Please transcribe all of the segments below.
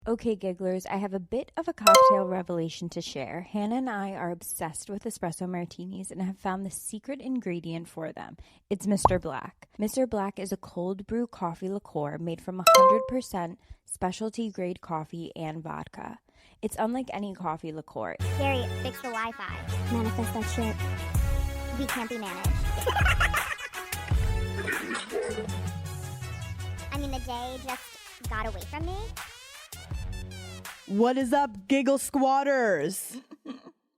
Okay, gigglers, I have a bit of a cocktail revelation to share. Hannah and I are obsessed with espresso martinis and have found the secret ingredient for them. It's Mr. Black. Mr. Black is a cold brew coffee liqueur made from 100% specialty grade coffee and vodka. It's unlike any coffee liqueur. Gary, fix the Wi-Fi. Manifest that shit. We can't be managed. I mean, the day just got away from me. What is up, giggle squatters?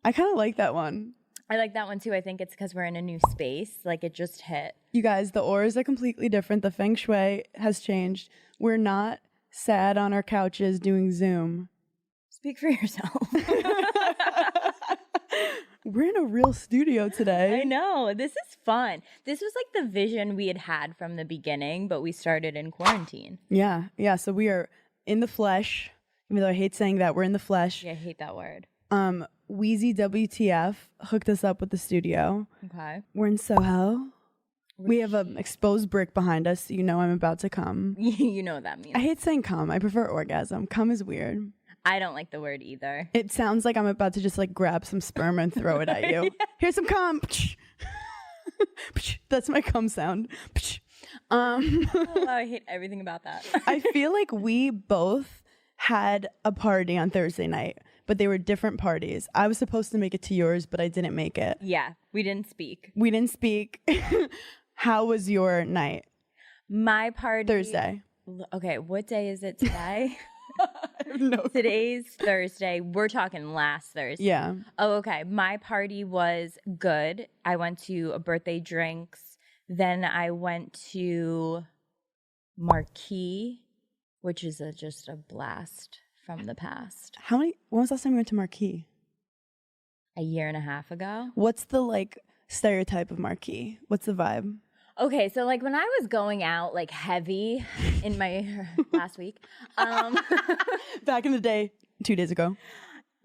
I kind of like that one. I like that one too. I think it's because we're in a new space. Like, it just hit. You guys, the auras are completely different. The feng shui has changed. We're not sad on our couches doing Zoom. Speak for yourself. We're in a real studio today. I know. This is fun. This was like the vision we had from the beginning, but we started in quarantine. Yeah. So we are in the flesh. Even though I hate saying that, we're in the flesh. Yeah, I hate that word. Wheezy WTF hooked us up with the studio. Okay. We're in Soho. We have an exposed brick behind us, so you know I'm about to come. You know what that means. I hate saying come. I prefer orgasm. Come is weird. I don't like the word either. It sounds like I'm about to just like grab some sperm and throw it at you. Yeah. Here's some cum. That's my cum sound. Oh, I hate everything about that. I feel like we both had a party on Thursday night, but they were different parties. I was supposed to make it to yours, but I didn't make it. Yeah, we didn't speak. How was your night? My party. Thursday. Okay, what day is it today? No. Today's Thursday. We're talking last Thursday. Yeah. Oh, okay. My party was good. I went to a birthday drinks. Then I went to Marquee, which is just a blast from the past. When was the last time you went to Marquee? A year and a half ago. What's the like stereotype of Marquee? What's the vibe? Okay, so like when I was going out like heavy in my last week, Back in the day, 2 days ago.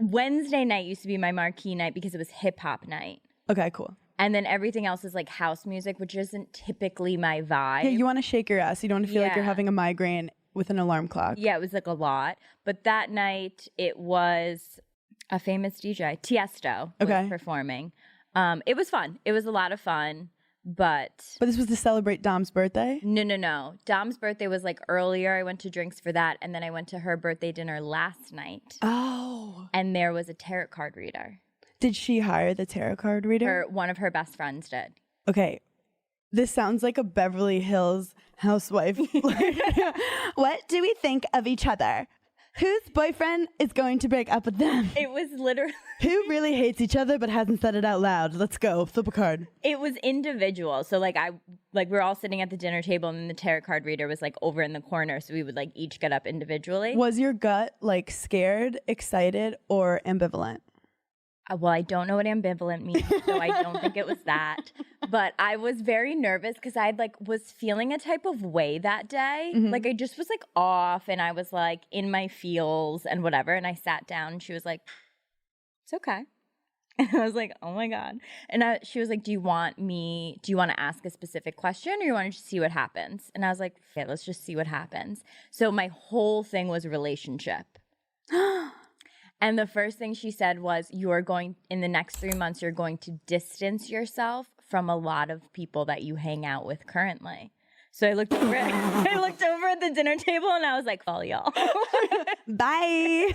Wednesday night used to be my Marquee night because it was hip hop night. Okay, cool. And then everything else is like house music, which isn't typically my vibe. Yeah, you want to shake your ass. You don't want to feel like you're having a migraine with an alarm clock. Yeah, it was like a lot. But that night it was a famous DJ, Tiesto, was performing. It was fun. It was a lot of fun. But this was to celebrate Dom's birthday? No. Dom's birthday was like earlier. I went to drinks for that. And then I went to her birthday dinner last night. Oh. And there was a tarot card reader. Did she hire the tarot card reader? One of her best friends did. Okay. This sounds like a Beverly Hills housewife. What do we think of each other? Whose boyfriend is going to break up with them? It was literally... Who really hates each other but hasn't said it out loud? Let's go. Flip a card. It was individual. So we're all sitting at the dinner table and then the tarot card reader was like over in the corner. So we would like each get up individually. Was your gut like scared, excited, or ambivalent? Well, I don't know what ambivalent means, so I don't think it was that. But I was very nervous because I was feeling a type of way that day. Mm-hmm. Like I just was like off and I was like in my feels and whatever. And I sat down and she was like, "It's okay." And I was like, "Oh my God." And she was like, do you want to ask a specific question or you want to just see what happens? And I was like, okay, let's just see what happens. So my whole thing was relationship. And the first thing she said was, in the next 3 months, you're going to distance yourself from a lot of people that you hang out with currently. So I looked over at the dinner table and I was like, "All y'all." Bye.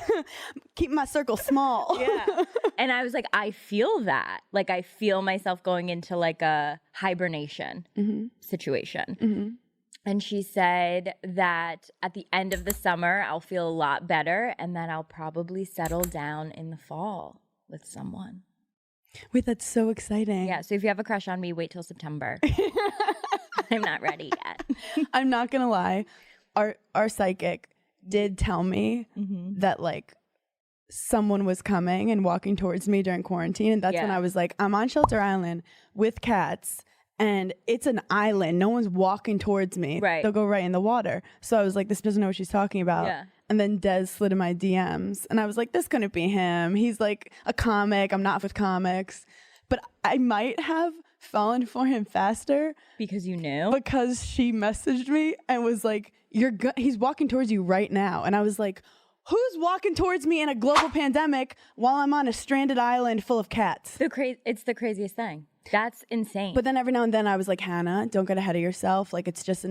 Keep my circle small. Yeah. And I was like, I feel that. Like I feel myself going into like a hibernation situation. Mm-hmm. And she said that at the end of the summer, I'll feel a lot better and that I'll probably settle down in the fall with someone. Wait, that's so exciting. Yeah, so if you have a crush on me, wait till September. I'm not ready yet. I'm not going to lie. Our psychic did tell me that like someone was coming and walking towards me during quarantine. And that's when I was like, I'm on Shelter Island with cats. And it's an island. No one's walking towards me. Right. They'll go right in the water. So I was like, this doesn't know what she's talking about. Yeah. And then Des slid in my DMs. And I was like, this couldn't be him. He's like a comic. I'm not with comics. But I might have fallen for him faster. Because you knew? Because she messaged me and was like, he's walking towards you right now. And I was like, Who's walking towards me in a global pandemic while I'm on a stranded island full of cats? It's the craziest thing. That's insane. But then every now and then I was like, Hannah, don't get ahead of yourself. Like, it's just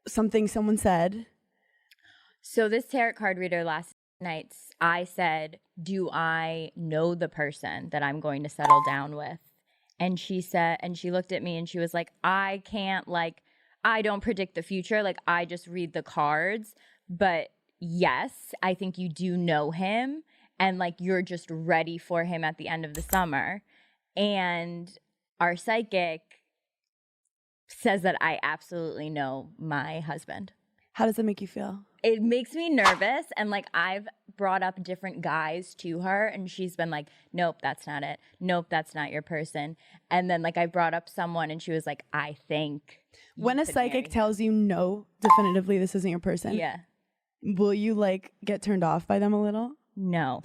something someone said. So this tarot card reader last night, I said, do I know the person that I'm going to settle down with? And she looked at me and she was like, I can't, like, I don't predict the future. Like, I just read the cards. But yes, I think you do know him. And like, you're just ready for him at the end of the summer. And our psychic says that I absolutely know my husband. How does that make you feel? It makes me nervous. And like, I've brought up different guys to her and she's been like, nope, that's not it. Nope, that's not your person. And then like, I brought up someone and she was like, I think. When a psychic tells you no, definitively this isn't your person. Yeah. Will you like get turned off by them a little? No.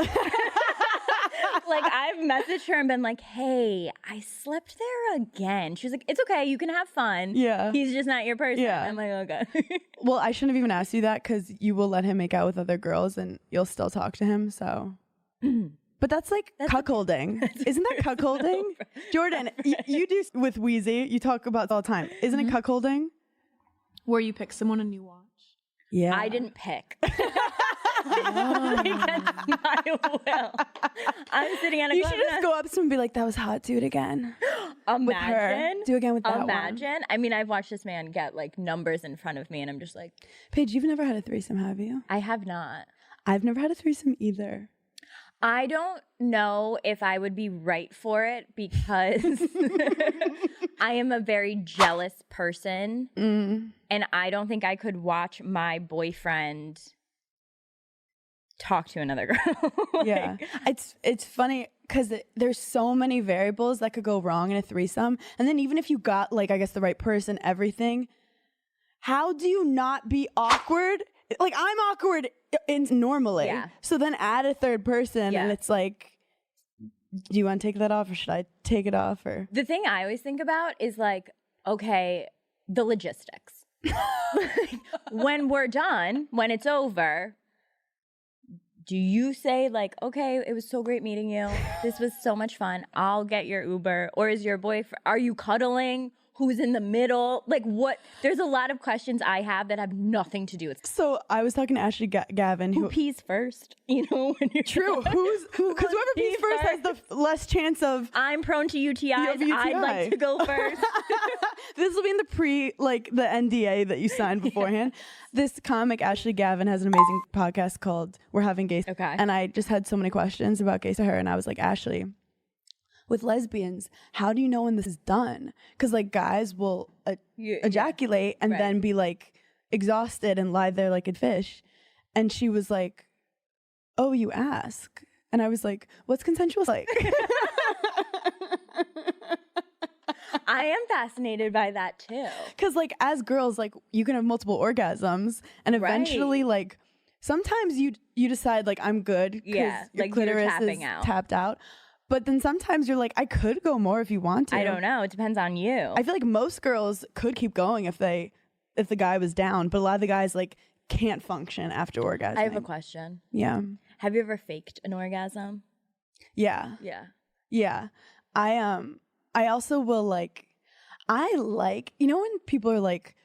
Like, I've messaged her and been like, hey, I slept there again. She was like, it's okay. You can have fun. Yeah. He's just not your person. Yeah. I'm like, okay. Well, I shouldn't have even asked you that because you will let him make out with other girls and you'll still talk to him. So, but that's like cuckolding. Isn't that cuckolding? Jordan, you do with Wheezy. You talk about it all the time. Isn't it cuckolding? Where you pick someone and you watch. Yeah. I didn't pick. Against my will. I'm sitting on a You should just go up to him and be like, that was hot, do it again. Imagine. With her. Do again with that Imagine. one. I mean, I've watched this man get like numbers in front of me and I'm just like. Paige, you've never had a threesome, have you? I have not. I've never had a threesome either. I don't know if I would be right for it because I am a very jealous person. And I don't think I could watch my boyfriend talk to another girl. Yeah. It's funny because there's so many variables that could go wrong in a threesome. And then even if you got like, I guess the right person, everything, how do you not be awkward? Like I'm awkward normally. Yeah. So then add a third person and it's like, do you want to take that off or should I take it off? Or the thing I always think about is like, okay, the logistics. When we're done, when it's over, do you say like, okay, it was so great meeting you. This was so much fun. I'll get your Uber. Or is your boyfriend, are you cuddling? Who's in the middle? Like what? There's a lot of questions I have that have nothing to do with. So I was talking to Ashley Gavin. Who pees first? You know, when you're true. Because whoever pees first has the less chance of. I'm prone to UTIs. I'd like to go first. This will be in the NDA that you signed beforehand. This comic, Ashley Gavin, has an amazing podcast called We're Having Gays. Okay. And I just had so many questions about gays to her. And I was like, Ashley, with lesbians, how do you know when this is done? Because like guys will ejaculate and then be like exhausted and lie there like a fish. And she was like, oh, you ask? And I was like, what's consensual like? I am fascinated by that too. Because like as girls, like you can have multiple orgasms and eventually like sometimes you decide like I'm good because your like clitoris is tapped out. But then sometimes you're like, I could go more if you want to. I don't know. It depends on you. I feel like most girls could keep going if the guy was down, but a lot of the guys like can't function after orgasm. I have a question. Yeah. Have you ever faked an orgasm? Yeah. Yeah. Yeah. I also will like, you know when people are like,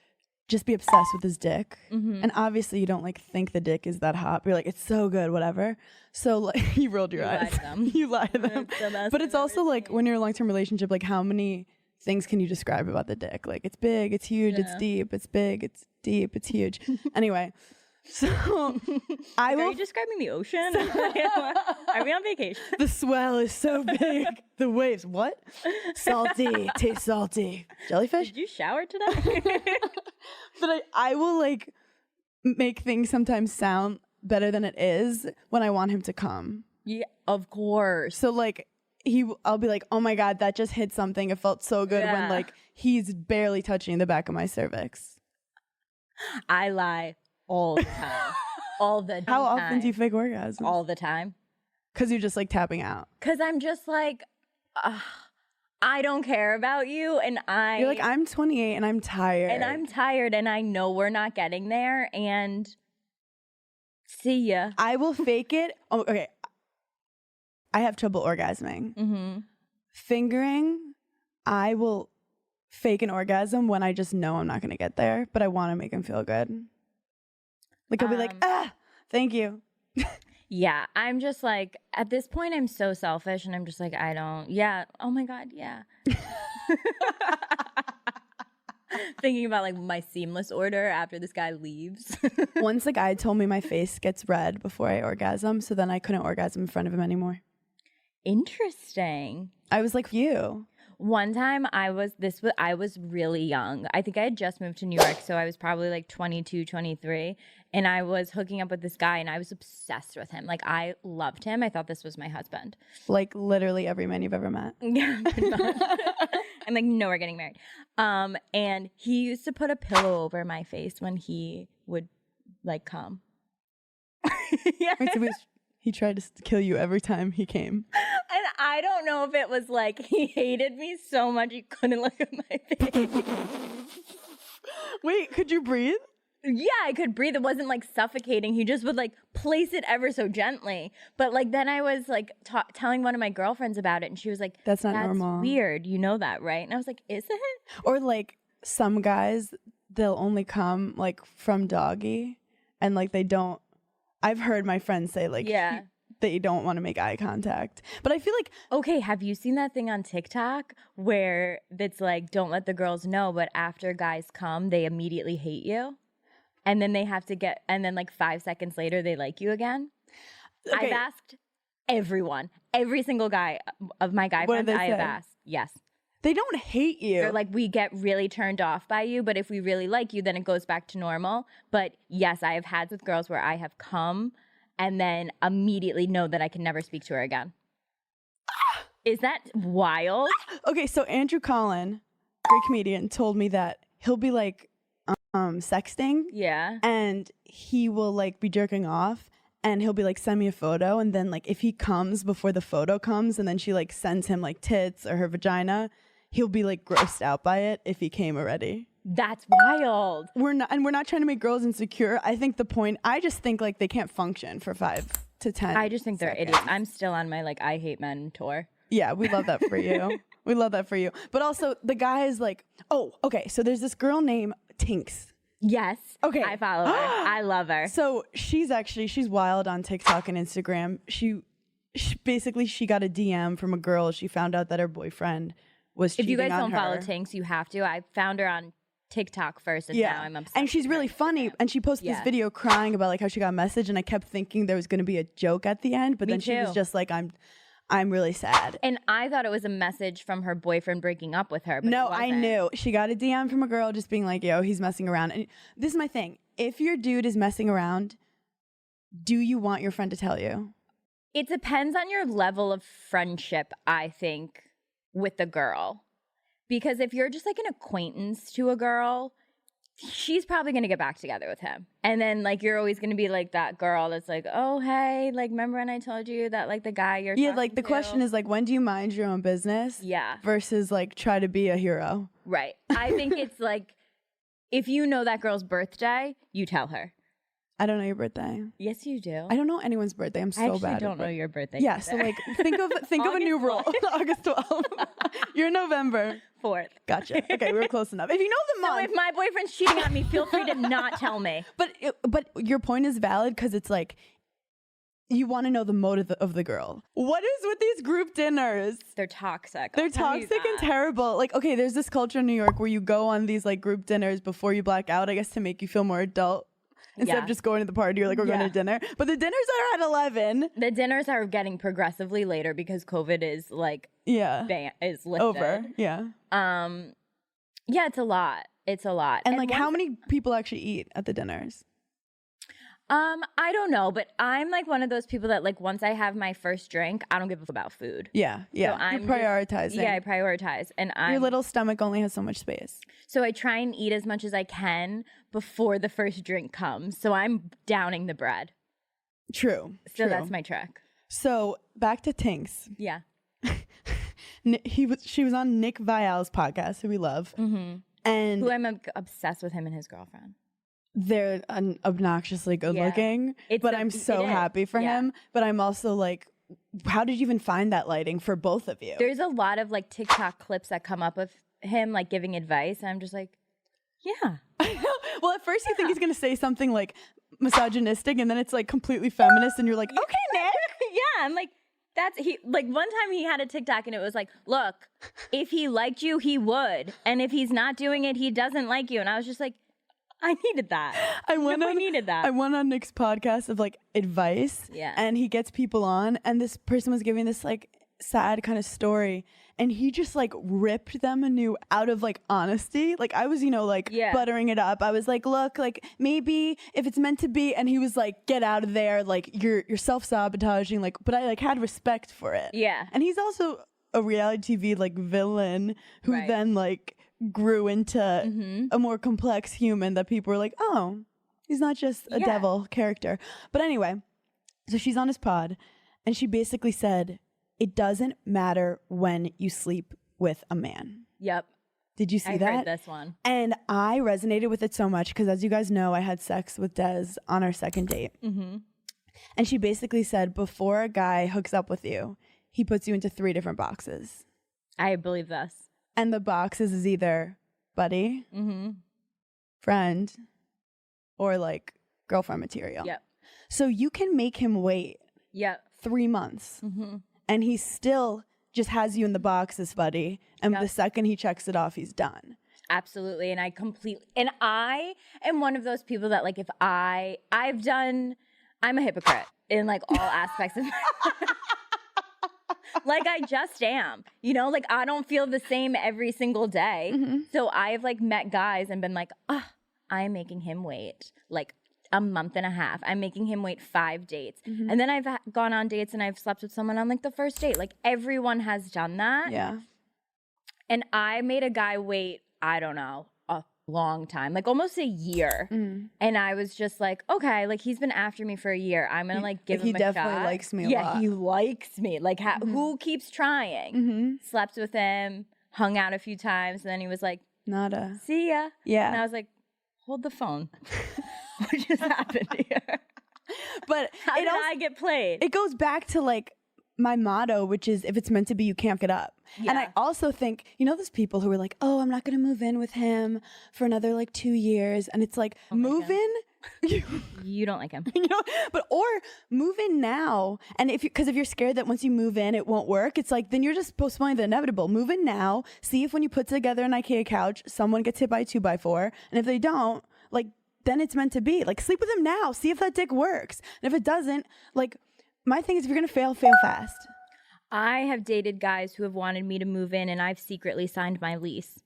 just be obsessed with his dick. And obviously you don't like think the dick is that hot, but you're like, it's so good, whatever. So like you rolled your eyes. You lie to them. But it's also like when you're in a long-term relationship, like how many things can you describe about the dick? Like it's big, it's huge, it's deep, it's big, it's deep, it's huge. Anyway, so Are you describing the ocean? Are we on vacation? The swell is so big. The waves, what? Salty, tastes salty. Jellyfish? Did you shower today? But I will like make things sometimes sound better than it is when I want him to come. Yeah, of course. So like I'll be like, oh my God, that just hit something. It felt so good when like he's barely touching the back of my cervix. I lie all the time. All the time. How often do you fake orgasms? All the time. Because you're just like tapping out. Because I'm just like, I don't care about you. And you're like, I'm 28 and I'm tired. And I'm tired and I know we're not getting there. And See ya. I will fake it. Oh, okay. I have trouble orgasming. Mm-hmm. Fingering, I will fake an orgasm when I just know I'm not going to get there, but I want to make him feel good. Like, I'll be like, thank you. Yeah, I'm just like, at this point, I'm so selfish, and I'm just like, oh my God, yeah. Thinking about like my seamless order after this guy leaves. Once the guy told me my face gets red before I orgasm, so then I couldn't orgasm in front of him anymore. Interesting. I was like, you. One time I was really young. I think I had just moved to New York, so I was probably like 22, 23, and I was hooking up with this guy, and I was obsessed with him. Like, I loved him. I thought this was my husband. Like literally every man you've ever met. Yeah, pretty much. I'm like, no, we're getting married. And he used to put a pillow over my face when he would like come. Yeah. Wait, so he tried to kill you every time he came. And I don't know if it was like he hated me so much he couldn't look at my face. Wait, could you breathe? Yeah, I could breathe. It wasn't like suffocating. He just would like place it ever so gently. But like then I was like telling one of my girlfriends about it, and she was like, That's not normal. Weird. You know that, right? And I was like, is it? Or like some guys, they'll only come like from doggy, and like they don't. I've heard my friends say like, yeah. They don't want to make eye contact. But I feel like, okay, have you seen that thing on TikTok where it's like, don't let the girls know, but after guys come, they immediately hate you? And then they have to and then like 5 seconds later, they like you again? Okay. I've asked everyone, every single guy of my guy friends, I have asked. Yes. They don't hate you. They're like, we get really turned off by you, but if we really like you, then it goes back to normal. But yes, I have had with girls where I have come and then immediately know that I can never speak to her again. Is that wild? Okay, so Andrew Collin, great comedian, told me that he'll be like sexting. Yeah. And he will like be jerking off, and he'll be like, send me a photo. And then like if he comes before the photo comes, and then she like sends him like tits or her vagina, he'll be like grossed out by it if he came already. That's wild. We're not trying to make girls insecure. I just think like they can't function for 5 to 10 I just think they're idiots. I'm still on my like I hate men tour. Yeah, we love that for you. We love that for you. But also the guy is like, oh, okay, so there's this girl named Tinks. Yes. Okay. I follow her. I love her. So she's wild on TikTok and Instagram. She basically got a DM from a girl. She found out that her boyfriend was cheating on her. If you guys don't follow Tinks, you have to. I found her on TikTok first, and now I'm obsessed. And she's really funny. And she posted this video crying about like how she got a message, and I kept thinking there was going to be a joke at the end, but then she was just like, I'm really sad. And I thought it was a message from her boyfriend breaking up with her. But no, I knew. She got a DM from a girl just being like, yo, he's messing around. And this is my thing. If your dude is messing around, do you want your friend to tell you? It depends on your level of friendship, I think, with the girl. Because if you're just like an acquaintance to a girl, she's probably going to get back together with him. And then like you're always going to be like that girl that's like, oh, hey, like remember when I told you that like the guy you're talking like the question is like, when do you mind your own business? Yeah. Versus like try to be a hero. Right. I think it's like, if you know that girl's birthday, you tell her. I don't know your birthday. Yes, you do. I don't know anyone's birthday. I'm so bad. I don't know your birthday. Yeah, either. so like think of a numeral. August 12th. You're November 4th. Gotcha. Okay, we were close enough. If you know the month. So if my boyfriend's cheating on me, feel free to not tell me. But your point is valid because it's like you want to know the motive of the girl. What is with these group dinners? They're toxic. They're toxic and terrible. Like, okay, there's this culture in New York where you go on these like group dinners before you black out, I guess, to make you feel more adult. Instead of just going to the party, you're like, we're going to dinner. But the dinners are at 11. The dinners are getting progressively later because COVID is like, is lifted. Over. Yeah. Yeah, it's a lot. It's a lot. And like, how many people actually eat at the dinners? I don't know, but I'm like one of those people that like once I have my first drink, I don't give a fuck about food. Yeah, yeah. So you're prioritizing. I prioritize, and your little stomach only has so much space. So I try and eat as much as I can before the first drink comes. So I'm downing the bread. True. So that's my trick. So back to Tinks. Yeah. She was on Nick Vial's podcast, who we love, and who I'm obsessed with him and his girlfriend. they're obnoxiously good looking, but I'm so happy for him. But I'm also like, how did you even find that lighting for both of you? There's a lot of like TikTok clips that come up of him like giving advice, and I'm just like, yeah. Well, at first you think he's gonna say something like misogynistic, and then it's like completely feminist, and you're like, okay, Nick. Yeah, I'm like, like one time he had a TikTok and it was like, look, if he liked you, he would, and if he's not doing it, he doesn't like you. And I was just like, I needed that. I needed that. I went on Nick's podcast of like advice, and he gets people on, and this person was giving this like sad kind of story, and he just like ripped them anew out of like honesty. Like I was, buttering it up. I was like, look, like maybe if it's meant to be, and he was like, get out of there, like you're self-sabotaging, like, but I like had respect for it. Yeah. And he's also a reality TV like villain who then like grew into a more complex human that people were like, oh, he's not just a devil character. But anyway, so she's on his pod, and she basically said, it doesn't matter when you sleep with a man. Yep. Did you see that? I heard this one. And I resonated with it so much because, as you guys know, I had sex with Des on our second date. Mm-hmm. And she basically said, before a guy hooks up with you, he puts you into 3 different boxes. I believe this. And the boxes is either buddy, friend, or like girlfriend material. Yep. So you can make him wait 3 months. Mm-hmm. And he still just has you in the boxes, buddy. And the second he checks it off, he's done. Absolutely. And I am one of those people that like, if I'm a hypocrite in like all aspects of my life. Like I just am, like I don't feel the same every single day. Mm-hmm. So I've like met guys and been like, I'm making him wait like a month and a half. I'm making him wait 5 dates. Mm-hmm. And then I've gone on dates and I've slept with someone on like the first date. Like everyone has done that. Yeah. And I made a guy wait, I don't know, a long time, like almost a year. Mm. And I was just like, okay, like he's been after me for a year. I'm going to like give him a shot. He definitely likes me a lot. Yeah, he likes me. Like who keeps trying? Mm-hmm. Slept with him, hung out a few times. And then he was like, nada. See ya. Yeah. And I was like, hold the phone. What just happened here? But how did I get played? It goes back to like my motto, which is if it's meant to be, you can't get up. Yeah. And I also think, those people who are like, oh, I'm not going to move in with him for another like 2 years. And it's like, move in. You don't like him. Or move in now. And if you're scared that once you move in, it won't work, it's like, then you're just postponing the inevitable. Move in now. See if when you put together an IKEA couch, someone gets hit by a 2x4. And if they don't, like, then it's meant to be. Like, sleep with him now. See if that dick works. And if it doesn't, like, my thing is if you're going to fail fast. I have dated guys who have wanted me to move in, and I've secretly signed my lease.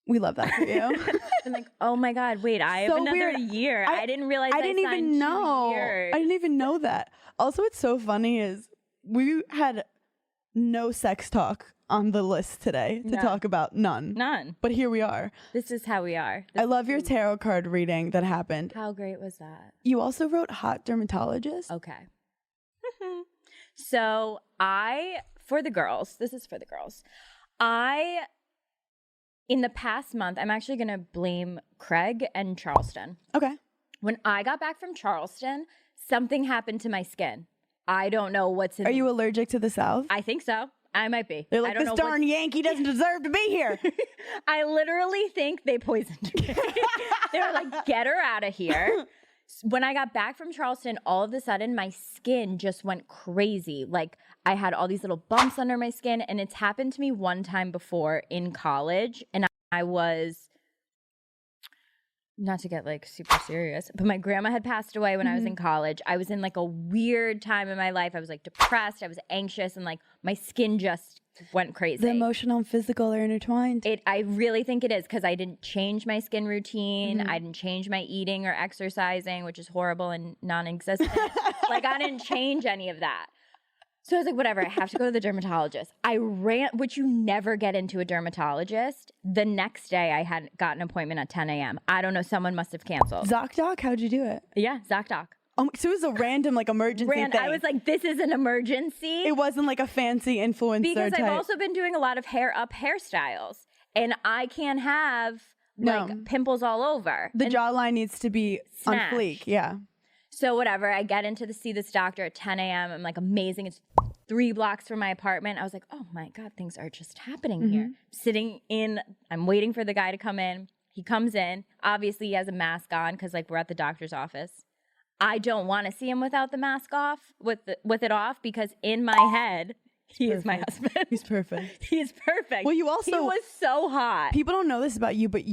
We love that for you. I'm like, oh my God, wait, I have another year. I didn't realize I didn't even know. 2 years. I didn't even know that. Also, what's so funny is we had no sex talk on the list today to talk about. None. But here we are. This is how we are. I love your tarot card reading that happened. How great was that? You also wrote hot dermatologist. Okay. So for the girls, in the past month, I'm actually going to blame Craig and Charleston. Okay. When I got back from Charleston, something happened to my skin. I don't know what's in Are you allergic to the South? I think so. I might be. They're like, this darn Yankee doesn't deserve to be here. I literally think they poisoned me. They were like, get her out of here. When I got back from Charleston, all of a sudden, my skin just went crazy. Like, I had all these little bumps under my skin, and it's happened to me one time before in college, and I was, not to get, like, super serious, but my grandma had passed away when I was in college. I was in, like, a weird time in my life. I was, like, depressed. I was anxious, and, like, my skin just went crazy. The emotional and physical are intertwined. I really think it is because I didn't change my skin routine. I didn't change my eating or exercising, which is horrible and non-existent. Like, I didn't change any of that. So I was like, whatever, I have to go to the dermatologist. I ran, which you never get into a dermatologist. The next day, I had got an appointment at 10 a.m. I don't know, someone must have canceled. ZocDoc, how'd you do it? Yeah, ZocDoc. So it was a random, like, emergency thing. I was like, this is an emergency. It wasn't like a fancy influencer because type. I've also been doing a lot of hair up hairstyles. And I can't have like pimples all over. The jawline needs to be Snatched. on fleek. Yeah. So whatever, I get into see this doctor at 10 a.m. I'm like, amazing. It's 3 blocks from my apartment. I was like, oh my God, things are just happening here. I'm waiting for the guy to come in. He comes in. Obviously, he has a mask on because like we're at the doctor's office. I don't want to see him without the mask off, with it off, because in my head, he is my husband. He's perfect. He's perfect. Well, he was so hot. People don't know this about you, but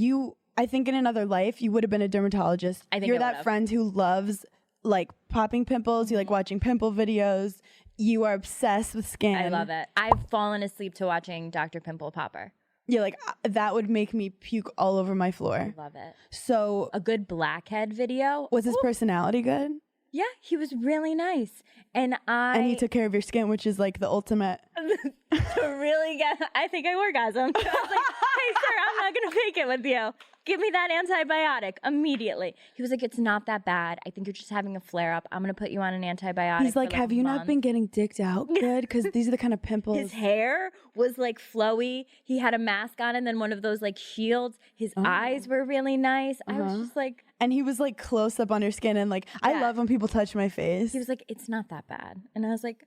I think in another life, you would have been a dermatologist. I think you're I that would've. friend who loves like popping pimples. You like watching pimple videos. You are obsessed with skin. I love it. I've fallen asleep to watching Dr. Pimple Popper. Yeah, like that would make me puke all over my floor. I love it. So A good blackhead video. was his personality good? Yeah, he was really nice. And he took care of your skin, which is like the ultimate. to really get, I think I orgasmed. I was like, hey, sir, I'm not going to fake it with you. Give me that antibiotic immediately. He was like, it's not that bad. I think you're just having a flare up. I'm going to put you on an antibiotic. He's like, have you not been getting dicked out good? Because these are the kind of pimples. His hair was like flowy. He had a mask on and then one of those like shields. His eyes were really nice. I was just like. And he was like close up on your skin. And like, I love when people touch my face. He was like, it's not that bad. And I was like,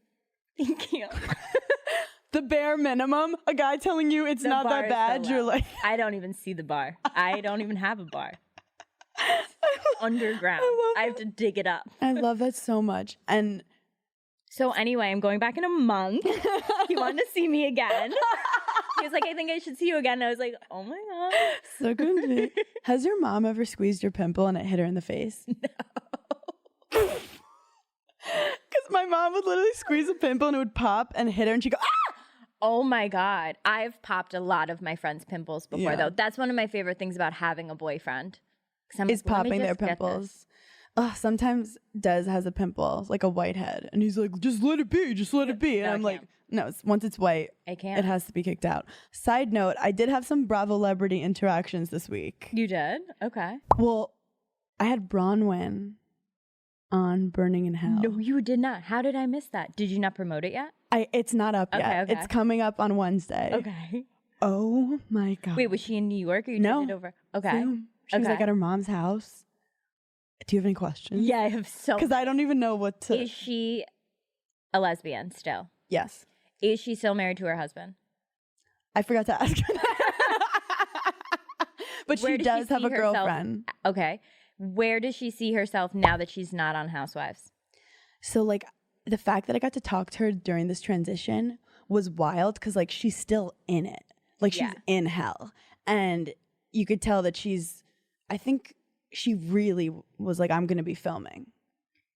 thank you. The bare minimum, a guy telling you it's not that bad, you're like... I don't even see the bar. I don't even have a bar. Underground. I have to dig it up. I love that so much. And so anyway, I'm going back in a month. He wanted to see me again. He was like, I think I should see you again. And I was like, oh my God. So good. Has your mom ever squeezed your pimple and it hit her in the face? No. Because my mom would literally squeeze a pimple and it would pop and hit her and she'd go, ah! Oh my God. I've popped a lot of my friends' pimples before, though. That's one of my favorite things about having a boyfriend. Is popping their pimples. Sometimes Des has a pimple, like a white head, and he's like, just let it be, just let it be. And No, I'm like, no, once it's white, I can't. it has to be kicked out. Side note, I did have some Bravo celebrity interactions this week. You did? Okay. Well, I had Bronwyn on Burning in Hell. No, you did not. How did I miss that? Did you not promote it yet? It's not up yet. Okay. It's coming up on Wednesday. Okay. Oh my God. Wait, was she in New York or you No. did it over? Okay. Zoom. She was like at her mom's house. Do you have any questions? Yeah, I have so. Because I don't even know what to. Is she a lesbian still? Yes. Is she still married to her husband? I forgot to ask her that. But she does have a girlfriend. Okay. Where does she see herself now that she's not on Housewives? So like the fact that I got to talk to her during this transition was wild because like she's still in it. Like she's in hell. And you could tell that I think she really was like, I'm going to be filming.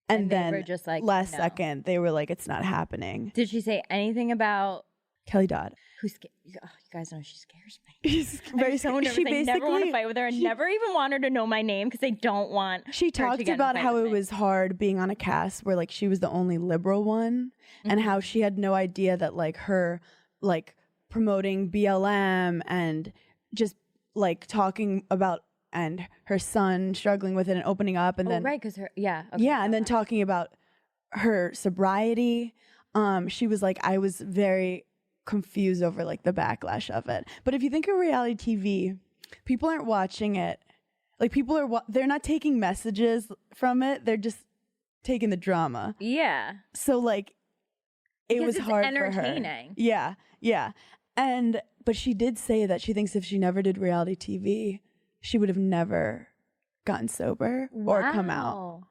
And they then were just like, last no. second, they were like, it's not happening. Did she say anything about Kelly Dodd. you guys know she scares me. She's very so nervous. She I never want to basically fight with her and never even want her to know my name because I don't want She her to talked get in a about fight how with it me. was hard being on a cast where like she was the only liberal one and how she had no idea that like her like promoting BLM and just like talking about and her son struggling with it and opening up and then right, because her and then talking about her sobriety. She was like, I was very confused over like the backlash of it. But if you think of reality TV, people aren't watching it. Like people are, they're not taking messages from it. They're just taking the drama. Yeah. So like, it Because was it's hard for entertaining. her. Yeah, yeah. But she did say that she thinks if she never did reality TV, she would have never gotten sober or come out. Wow.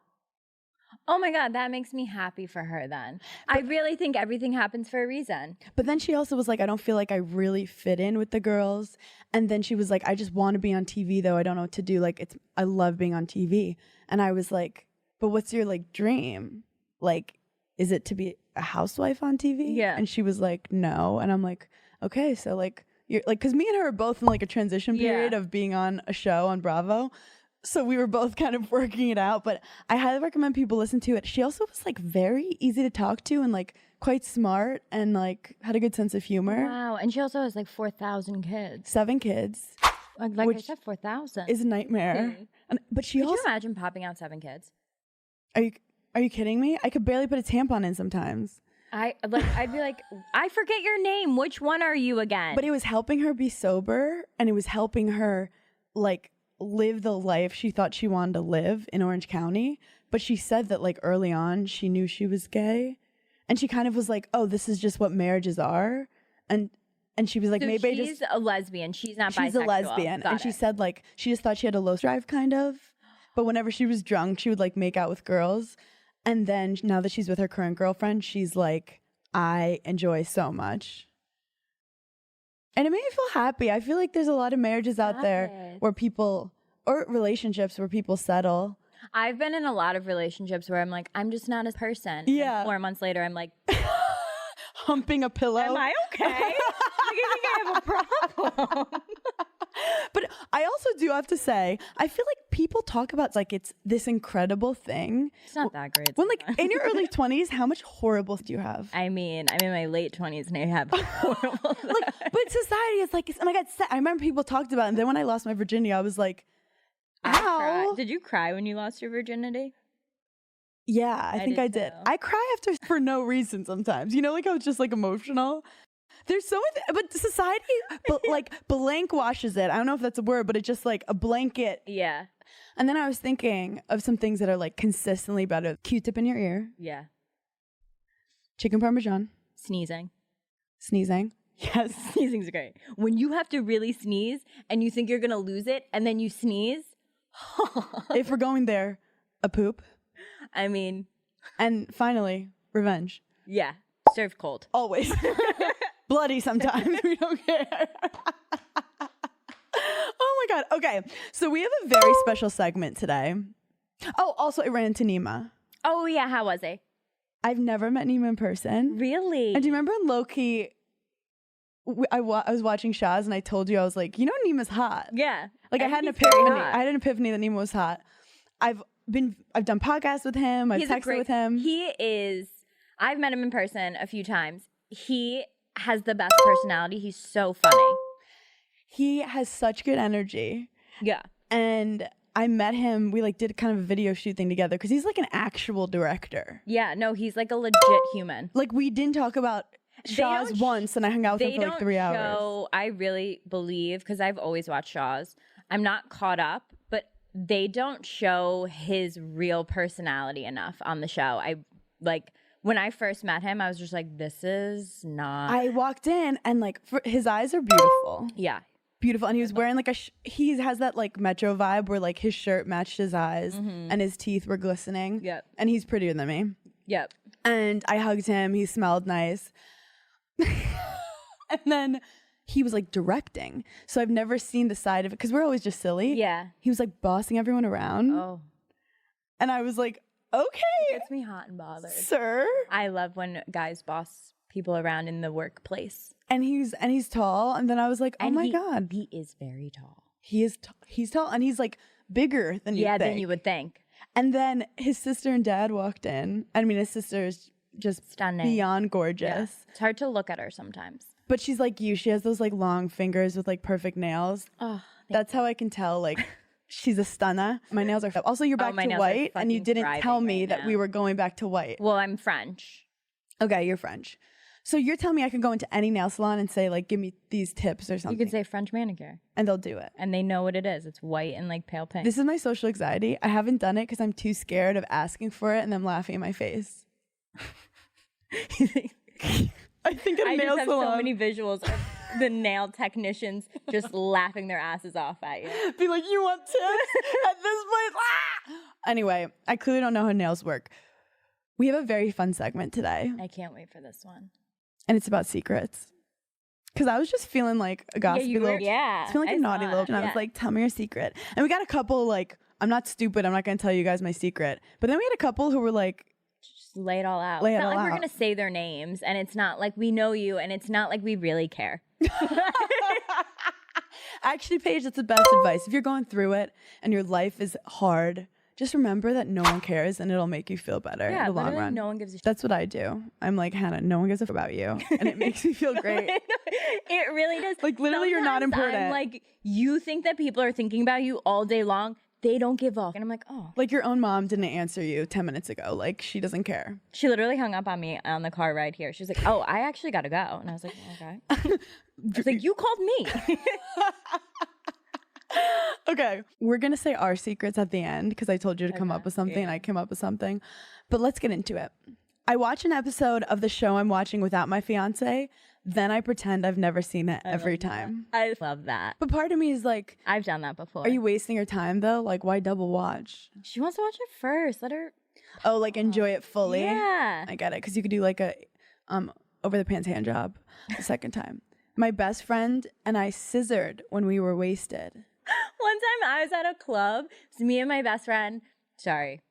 Oh my God, that makes me happy for her then. I really think everything happens for a reason. But then she also was like, I don't feel like I really fit in with the girls. And then she was like, I just want to be on TV though. I don't know what to do. Like I love being on TV. And I was like, but what's your like dream? Like, is it to be a housewife on TV? Yeah. And she was like, no. And I'm like, okay, so like you're like, cause me and her are both in like a transition period of being on a show on Bravo. So we were both kind of working it out, but I highly recommend people listen to it. She also was like very easy to talk to and like quite smart and like had a good sense of humor. Wow. And she also has like 4,000 kids. 7 kids. Like which I said, 4,000. is a nightmare. But she Could also you imagine popping out 7 kids? Are you kidding me? I could barely put a tampon in sometimes. I'd be like, I forget your name. Which one are you again? But it was helping her be sober and it was helping her like live the life she thought she wanted to live in Orange County. But she said that like early on she knew she was gay, and she kind of was like, oh, this is just what marriages are. And she was like, So maybe she's a lesbian. She's not bisexual. she's a lesbian. Got And she it. said like she just thought she had a low drive kind of. But whenever she was drunk, she would like make out with girls. And then now that she's with her current girlfriend, she's like, I enjoy so much. And it made me feel happy. I feel like there's a lot of marriages out there where people, or relationships where people settle. I've been in a lot of relationships where I'm like, I'm just not a person. Yeah. And 4 months later, I'm like, Humping a pillow. am I okay? I think I have a problem. But I also do have to say, I feel like people talk about like it's this incredible thing. It's not that great. When like in your early 20s, how much horrible do you have? I mean, I'm in my late 20s and I have horrible Like, but society is like, oh my God, I remember people talked about it, and then when I lost my virginity, I was like, ow. Did you cry when you lost your virginity? Yeah, I think I did. too. I cry after for no reason sometimes. You know, like I was just like emotional. There's so many, but society, but like blank washes it. I don't know if that's a word, but it's just like a blanket. Yeah. And then I was thinking of some things that are like consistently better. Q-tip in your ear, Yeah. chicken parmesan, Sneezing. sneezing. Yes. Sneezing's great. When you have to really sneeze and you think you're going to lose it and then you sneeze. If we're going there, a poop. I mean, And finally, revenge. yeah. Served cold. Always. Bloody sometimes. We don't care. Oh my God. Okay. So we have a very special segment today. Oh, also, I ran into Nema. Oh, yeah. How was he? I've never met Nema in person. Really? And do you remember in low-key, I was watching Shaz and I told you, I was like, you know, Nema's hot. Yeah. Like And I had an he's very epiphany. hot. I had an epiphany that Nema was hot. I've done podcasts with him. I've texted with him. I've met him in person a few times. He has the best personality. He's so funny. He has such good energy. Yeah. And I met him. We like did kind of a video shoot thing together because he's like an actual director. Yeah. No, he's like a legit human. Like we didn't talk about Shaw's once, and I hung out with him for like 3 hours. I really believe, because I've always watched Shaw's. I'm not caught up, but they don't show his real personality enough on the show. When I first met him, I was just like, this is not. I walked in and like his eyes are beautiful. Yeah. Beautiful. And he was wearing like he has that like Metro vibe where like his shirt matched his eyes and his teeth were glistening. Yep. And he's prettier than me. Yep. And I hugged him. He smelled nice. And then he was like directing. So I've never seen the side of it because we're always just silly. Yeah. He was like bossing everyone around. Oh. And I was like, okay, Gets me hot and bothered. sir. I love when guys boss people around in the workplace. And he's tall. And then I was like, oh my God. He is very tall. He's tall. And he's like bigger than you think. Than you would think. And then his sister and dad walked in. I mean, his sister is just Stunning. beyond gorgeous. Yeah. It's hard to look at her sometimes. But she's like you. She has those like long fingers with like perfect nails. Oh, That's how I can tell like she's a stunner. My nails are also you're back my to nails are white and you fucking didn't tell thriving me right that now. we were going back to white. Well, I'm French. Okay, you're French. So you're telling me I can go into any nail salon and say like give me these tips or something. You could say French manicure. And they'll do it. And they know what it is. It's white and like pale pink. This is my social anxiety. I haven't done it because I'm too scared of asking for it and them laughing in my face. I think a I nail just have salon. so many visuals of the nail technicians just laughing their asses off at you. Be like, you want tips at this place? Ah! Anyway, I clearly don't know how nails work. We have a very fun segment today, I can't wait for this one. and it's about secrets. Because I was just feeling like a gossipy little, I was feeling like a naughty little, and I was like, tell me your secret. And we got a couple like, I'm not stupid, I'm not going to tell you guys my secret. But then we had a couple who were like, Just lay it all out. Lay it It's not all like we're out. going to say their names, and it's not like we know you, and it's not like we really care. actually, Paige, that's the best advice. If you're going through it and your life is hard, just remember that no one cares and it'll make you feel better in Yeah, the long literally run. no one gives a shit. That's what I do. I'm like, Hannah, no one gives a fuck about you. And it makes me feel great. It really does. Like, literally, you're not Sometimes important. I'm like, you think that people are thinking about you all day long. They don't give up. And I'm like, oh. Like your own mom didn't answer you 10 minutes ago. Like she doesn't care. She literally hung up on me on the car ride here. She was like, oh, I actually got to go. And I was like, okay. I was like, you called me. Okay, we're gonna say our secrets at the end because I told you to come up with something and I came up with something. But let's get into it. I watch an episode of the show I'm watching without my fiance, then I pretend I've never seen it every time. I love that. But part of me is like, I've done that before. are you wasting your time though? Like, why double watch? She wants to watch it first. Let her. Oh, like enjoy it fully? Yeah. I get it. Because you could do like a over the pants hand job the second time. My best friend and I scissored when we were wasted. One time I was at a club. It was me and my best friend. Sorry.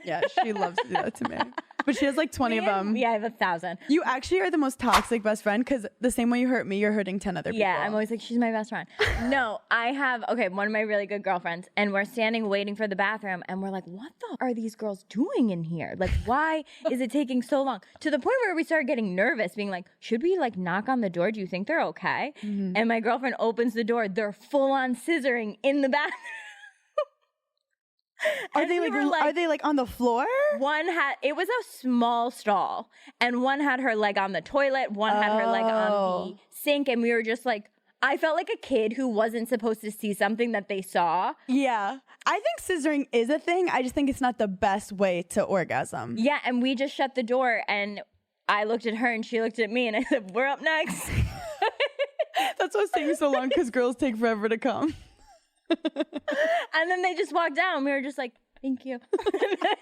Yeah, she loves to do that to me. But she has like 20 of them. Yeah, I have 1,000. You actually are the most toxic best friend because the same way you hurt me, you're hurting 10 other people. Yeah, I'm always like, she's my best friend. No, I have, one of my really good girlfriends, and we're standing waiting for the bathroom, and we're like, what the are these girls doing in here? Like, why is it taking so long? To the point where we started getting nervous, being like, should we like knock on the door? Do you think they're okay? Mm-hmm. And my girlfriend opens the door. They're full on scissoring in the bathroom. Are they like on the floor? It was a small stall, and one had her leg on the toilet, one had her leg on the sink, and we were just like, I felt like a kid who wasn't supposed to see something that they saw. Yeah. I think scissoring is a thing. I just think it's not the best way to orgasm. Yeah, and we just shut the door, and I looked at her, and she looked at me, and I said, we're up next. That's what's taking so long, because girls take forever to come. And then they just walked out, and we were just like, thank you. And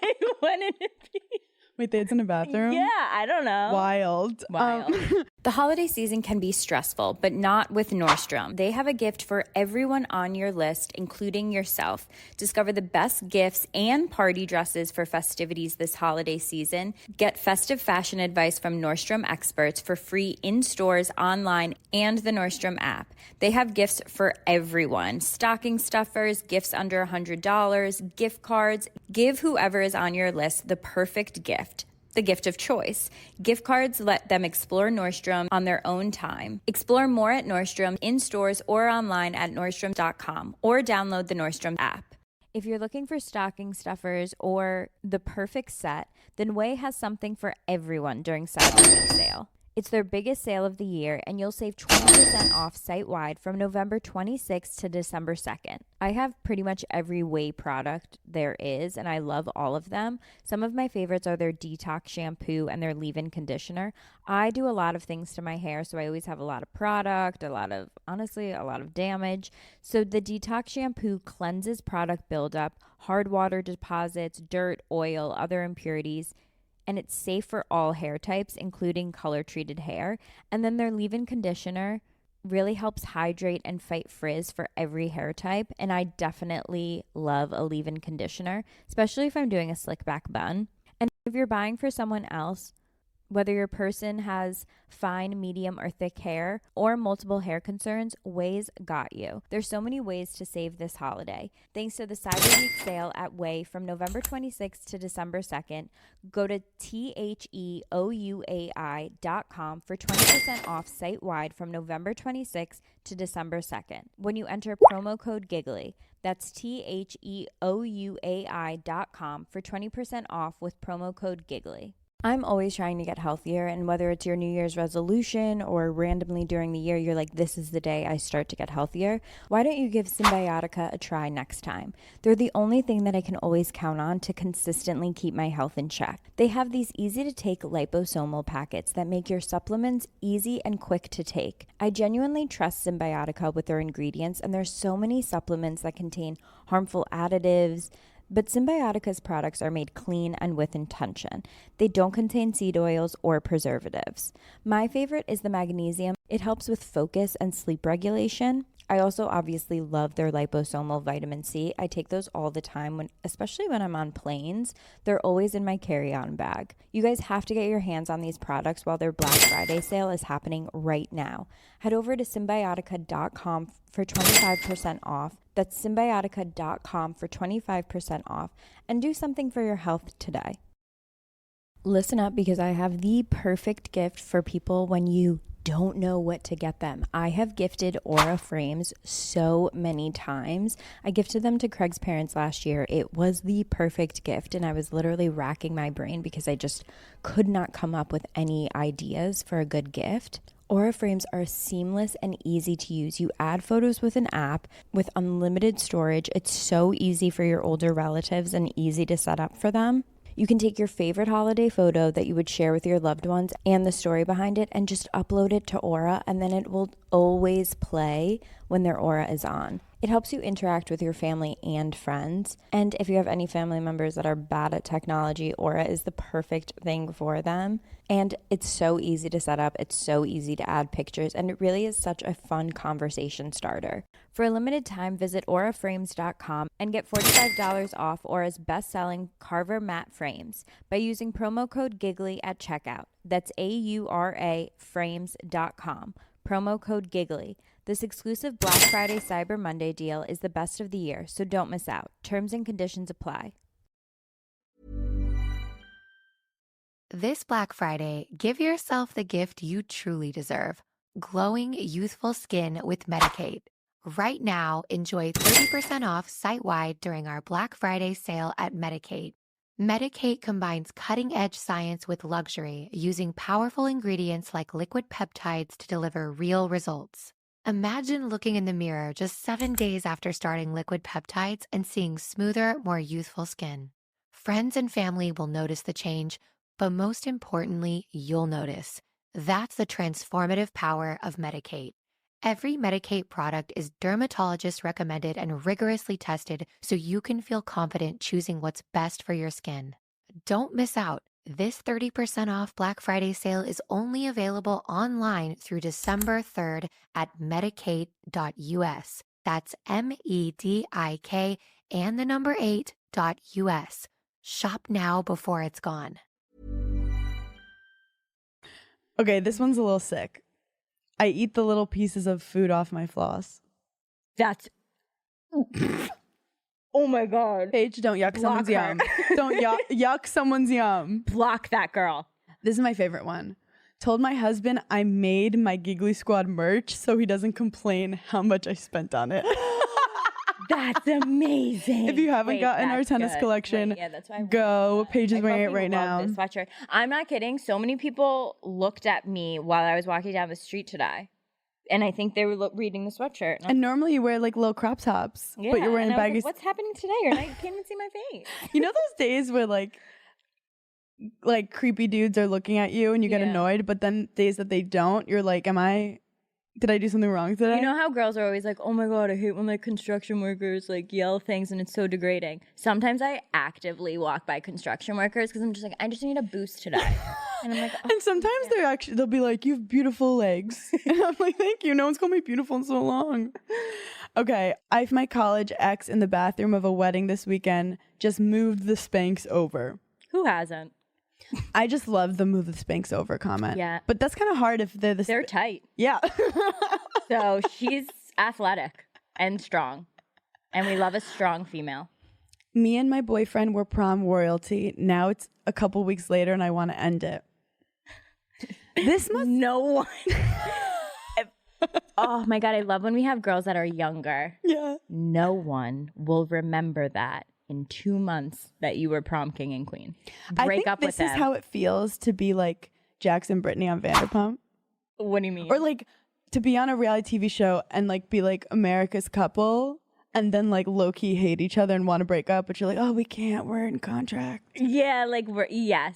they went in and peed. Wait, it's in a bathroom? Yeah, I don't know. Wild. The holiday season can be stressful, but not with Nordstrom. They have a gift for everyone on your list, including yourself. Discover the best gifts and party dresses for festivities this holiday season. Get festive fashion advice from Nordstrom experts for free in stores, online, and the Nordstrom app. They have gifts for everyone. Stocking stuffers, gifts under $100, gift cards. Give whoever is on your list the perfect gift. The gift of choice. Gift cards let them explore Nordstrom on their own time. Explore more at Nordstrom in stores or online at Nordstrom.com or download the Nordstrom app. If you're looking for stocking stuffers or the perfect set, then Way has something for everyone during Cyber Week sale. It's their biggest sale of the year, and you'll save 20% off site-wide from November 26th to December 2nd. I have pretty much every Way product there is, and I love all of them. Some of my favorites are their detox shampoo and their leave-in conditioner. I do a lot of things to my hair, so I always have a lot of product, a lot of damage. So the detox shampoo cleanses product buildup, hard water deposits, dirt, oil, other impurities, and it's safe for all hair types, including color-treated hair. And then their leave-in conditioner really helps hydrate and fight frizz for every hair type. And I definitely love a leave-in conditioner, especially if I'm doing a slick back bun. And if you're buying for someone else, whether your person has fine, medium, or thick hair or multiple hair concerns, Way's got you. There's so many ways to save this holiday. Thanks to the Cyber Week sale at Way from November 26th to December 2nd, go to THEOUAI.com for 20% off site-wide from November 26th to December 2nd. When you enter promo code Giggly, that's THEOUAI.com for 20% off with promo code Giggly. I'm always trying to get healthier, and whether it's your New Year's resolution or randomly during the year, you're like, this is the day I start to get healthier. Why don't you give Symbiotica a try next time? They're the only thing that I can always count on to consistently keep my health in check. They have these easy-to-take liposomal packets that make your supplements easy and quick to take. I genuinely trust Symbiotica with their ingredients, and there's so many supplements that contain harmful additives, but Symbiotica's products are made clean and with intention. They don't contain seed oils or preservatives. My favorite is the magnesium. It helps with focus and sleep regulation. I also obviously love their liposomal vitamin C. I take those all the time, especially when I'm on planes. They're always in my carry-on bag. You guys have to get your hands on these products while their Black Friday sale is happening right now. Head over to Symbiotica.com for 25% off. That's Symbiotica.com for 25% off, and do something for your health today. Listen up, because I have the perfect gift for people when you don't know what to get them. I have gifted Aura frames so many times. I gifted them to Craig's parents last year. It was the perfect gift, and I was literally racking my brain because I just could not come up with any ideas for a good gift. Aura frames are seamless and easy to use. You add photos with an app with unlimited storage. It's so easy for your older relatives and easy to set up for them. You can take your favorite holiday photo that you would share with your loved ones and the story behind it and just upload it to Aura, and then it will always play when their Aura is on. It helps you interact with your family and friends. And if you have any family members that are bad at technology, Aura is the perfect thing for them. And it's so easy to set up. It's so easy to add pictures. And it really is such a fun conversation starter. For a limited time, visit auraframes.com and get $45 off Aura's best-selling Carver matte frames by using promo code Giggly at checkout. That's AURA frames.com. Promo code Giggly. This exclusive Black Friday Cyber Monday deal is the best of the year, so don't miss out. Terms and conditions apply. This Black Friday, give yourself the gift you truly deserve. Glowing, youthful skin with Medik8. Right now, enjoy 30% off site-wide during our Black Friday sale at Medik8. Medik8 combines cutting-edge science with luxury, using powerful ingredients like liquid peptides to deliver real results. Imagine looking in the mirror just 7 days after starting liquid peptides and seeing smoother, more youthful skin. Friends and family will notice the change, but most importantly, you'll notice. That's the transformative power of Medik8. Every Medik8 product is dermatologist recommended and rigorously tested so you can feel confident choosing what's best for your skin. Don't miss out. This 30% off Black Friday sale is only available online through December 3rd at medik8.us. That's MEDIK and the number 8.us. Shop now before it's gone. Okay, this one's a little sick. I eat the little pieces of food off my floss. That's... Oh my God. Paige, don't yuck someone's her. yum. Don't yuck someone's yum. Block that girl. This is my favorite one. Told my husband I made my Giggly Squad merch so he doesn't complain how much I spent on it. That's amazing. If you haven't gotten our tennis collection, yeah, that's why go. Paige is wearing it right now. This sweatshirt. I'm not kidding. So many people looked at me while I was walking down the street today. And I think they were reading the sweatshirt. And normally you wear like little crop tops, yeah, but you're wearing and I was baggy. like, what's happening today? You're not, you can't even see my face. You know those days where like creepy dudes are looking at you and you get annoyed, but then days that they don't, you're like, did I do something wrong today? You know how girls are always like, oh my God, I hate when like construction workers like yell things and it's so degrading. Sometimes I actively walk by construction workers because I'm just like, I just need a boost today. And I'm like, oh, and sometimes they'll be like, you have beautiful legs. And I'm like, thank you. No one's called me beautiful in so long. Okay. My college ex in the bathroom of a wedding this weekend just moved the Spanx over. Who hasn't? I just love the move the Spanx over comment. Yeah. But that's kind of hard if they're tight. Yeah. So she's athletic and strong. And we love a strong female. Me and my boyfriend were prom royalty. Now it's a couple weeks later and I want to end it. This must... No one... Oh my God, I love when we have girls that are younger. Yeah. No one will remember that in 2 months that you were prom king and queen. Break up with them. This is how it feels to be like Jax and Britney on Vanderpump. What do you mean? Or like to be on a reality TV show and like be like America's couple and then like low-key hate each other and want to break up, but you're like, oh, we can't, we're in contract. Yeah, like yes.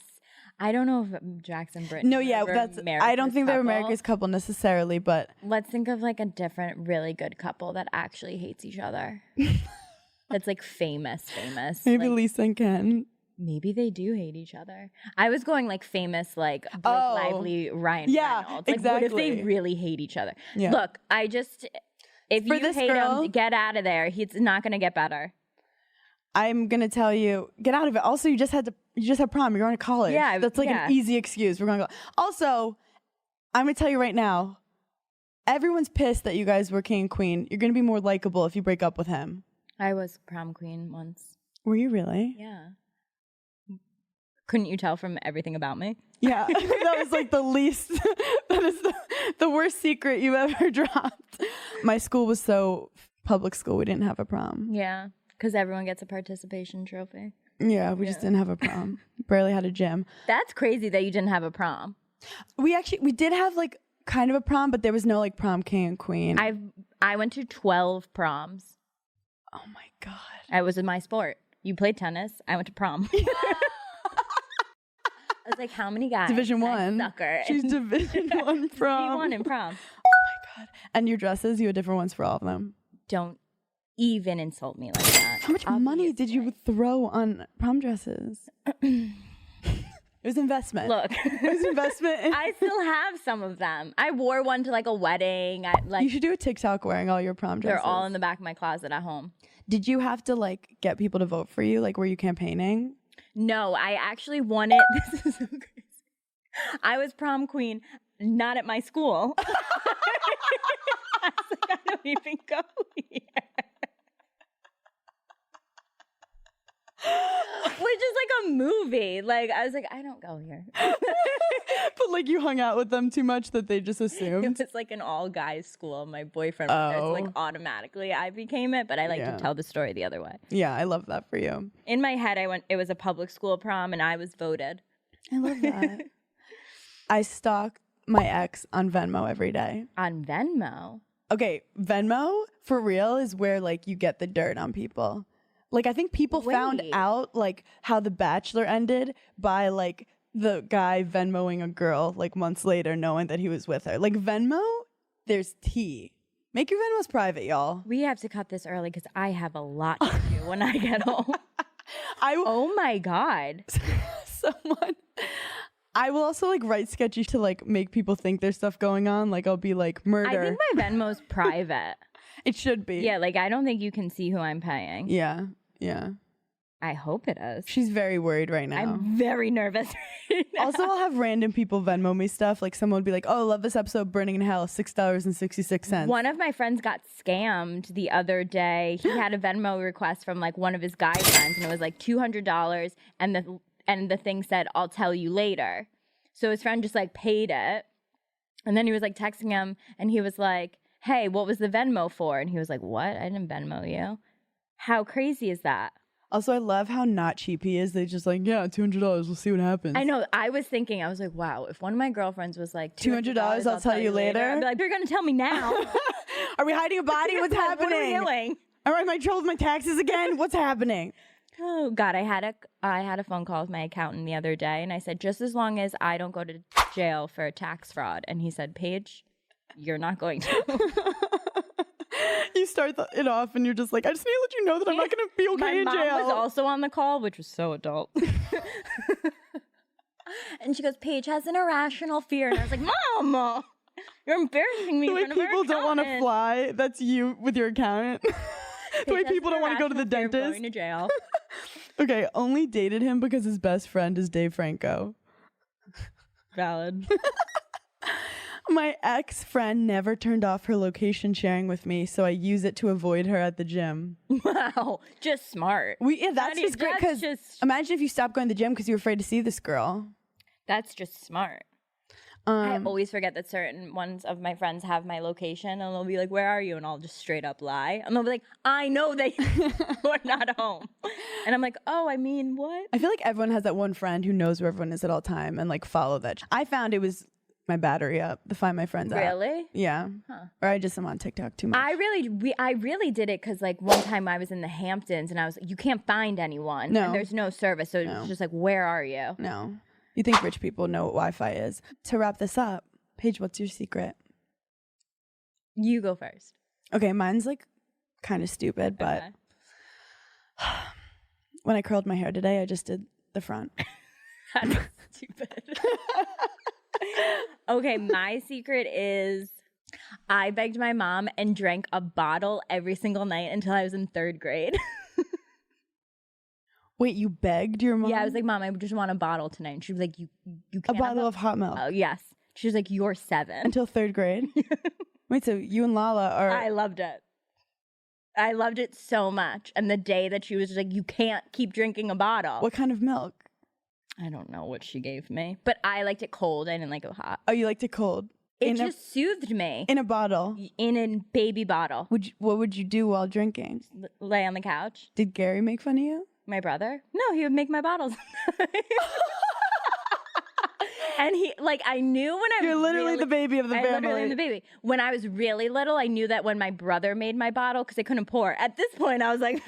I don't know if Jax and Britney. No, yeah, I don't think they're couple. America's couple necessarily, but let's think of like a different really good couple that actually hates each other. That's like famous. Maybe like, Lisa and Ken. Maybe they do hate each other. I was going like famous, like Blake Lively, Ryan Reynolds. Like, exactly. What if they really hate each other? Yeah. Look, if For you this hate girl, him, get out of there. It's not going to get better. I'm gonna tell you, get out of it. Also, you just had prom. You're going to college. Yeah, that's like an easy excuse. We're gonna go. Also, I'm gonna tell you right now, everyone's pissed that you guys were king and queen. You're gonna be more likable if you break up with him. I was prom queen once. Were you really? Yeah. Couldn't you tell from everything about me? Yeah, that was like the least. That is the worst secret you ever dropped. My school was so public school. We didn't have a prom. Yeah. Because everyone gets a participation trophy. Yeah, we just didn't have a prom. Barely had a gym. That's crazy that you didn't have a prom. We did have like kind of a prom, but there was no like prom king and queen. I went to 12 proms. Oh my God. I was in my sport. You played tennis. I went to prom. I was like, how many guys? Division 1. Sucker. She's Division 1 prom. D1 in prom. Oh my God. And your dresses, you had different ones for all of them. Don't even insult me like that. How much money did you throw on prom dresses? It was investment. Look. It was investment. I still have some of them. I wore one to like a wedding. You should do a TikTok wearing all your prom dresses. They're all in the back of my closet at home. Did you have to like get people to vote for you? Like, were you campaigning? No, I actually won it. This is so crazy. I was prom queen, not at my school. I was like, I don't even go here. Which is like a movie. Like, I was like, I don't go here. But like you hung out with them too much that they just assumed? It was like an all-guys school. My boyfriend was there, so like automatically I became it, but I like to tell the story the other way. Yeah, I love that for you. In my head, it was a public school prom and I was voted. I love that. I stalk my ex on Venmo every day. On Venmo? Okay, Venmo, for real, is where like you get the dirt on people. Like, I think people found out, like, how The Bachelor ended by, like, the guy Venmoing a girl, like, months later, knowing that he was with her. Like, Venmo, there's tea. Make your Venmos private, y'all. We have to cut this early because I have a lot to do when I get home. Oh, my God. I will also, like, write sketchy to, like, make people think there's stuff going on. Like, I'll be like, murder. I think my Venmo's private. It should be. Yeah, like, I don't think you can see who I'm paying. Yeah. Yeah. I hope it is. She's very worried right now. I'm very nervous right now. Also, I'll have random people Venmo me stuff. Like someone would be like, oh, I love this episode, Burning in Hell, $6.66. One of my friends got scammed the other day. He had a Venmo request from like one of his guy friends and it was like $200 and the thing said, I'll tell you later. So his friend just like paid it. And then he was like texting him and he was like, hey, what was the Venmo for? And he was like, what? I didn't Venmo you. How crazy is that? Also, I love how not cheap he is. They just like, yeah, $200. We'll see what happens. I know. I was thinking, I was like, wow, if one of my girlfriends was like, $200, I'll tell you later. I'd be like, you're going to tell me now. Are we hiding a body? What's happening? What are we doing? Am I in trouble with my taxes again? What's happening? Oh, God. I had a phone call with my accountant the other day, and I said, just as long as I don't go to jail for tax fraud. And he said, Paige, you're not going to. You start it off and you're just like, I just need to let you know that I'm not going to be okay in jail. My mom was also on the call, which was so adult. And she goes, Paige has an irrational fear. And I was like, Mom, you're embarrassing me. The way people don't want to fly, that's you with your accountant. The way people don't want to go to the dentist. Going to jail. Okay, only dated him because his best friend is Dave Franco. Valid. My ex-friend never turned off her location sharing with me, so I use it to avoid her at the gym. Wow, just smart. That's just great, because imagine if you stopped going to the gym because you were afraid to see this girl. That's just smart. I always forget that certain ones of my friends have my location, and they'll be like, where are you? And I'll just straight up lie. And they'll be like, I know that you're not home. And I'm like, oh, I mean, what? I feel like everyone has that one friend who knows where everyone is at all time and like follow that. I found it was my battery up to find my friends out. Really? Yeah. Huh. Or I just am on TikTok too much. I really did it because like one time I was in the Hamptons and I was like, you can't find anyone. No. And there's no service. So it's just like, where are you? No. You think rich people know what Wi-Fi is. To wrap this up, Paige, what's your secret? You go first. Okay, mine's like kind of stupid, but when I curled my hair today, I just did the front. That's stupid. Okay, my secret is I begged my mom and drank a bottle every single night until I was in 3rd grade. Wait, you begged your mom? Yeah, I was like, Mom, I just want a bottle tonight. And she was like, you can't a bottle of hot milk? Oh, yes. She was like, you're 7. Until 3rd grade? Wait, so you and Lala are... I loved it. I loved it so much. And the day that she was just like, you can't keep drinking a bottle. What kind of milk? I don't know what she gave me. But I liked it cold. I didn't like it hot. Oh, you liked it cold? It just soothed me. In a bottle? In a baby bottle. What would you do while drinking? Lay on the couch. Did Gary make fun of you? My brother? No, he would make my bottles. And he, like, I knew when I You're was literally really, the baby of the I literally family. am the baby. When I was really little, I knew that when my brother made my bottle, because I couldn't pour. At this point, I was like,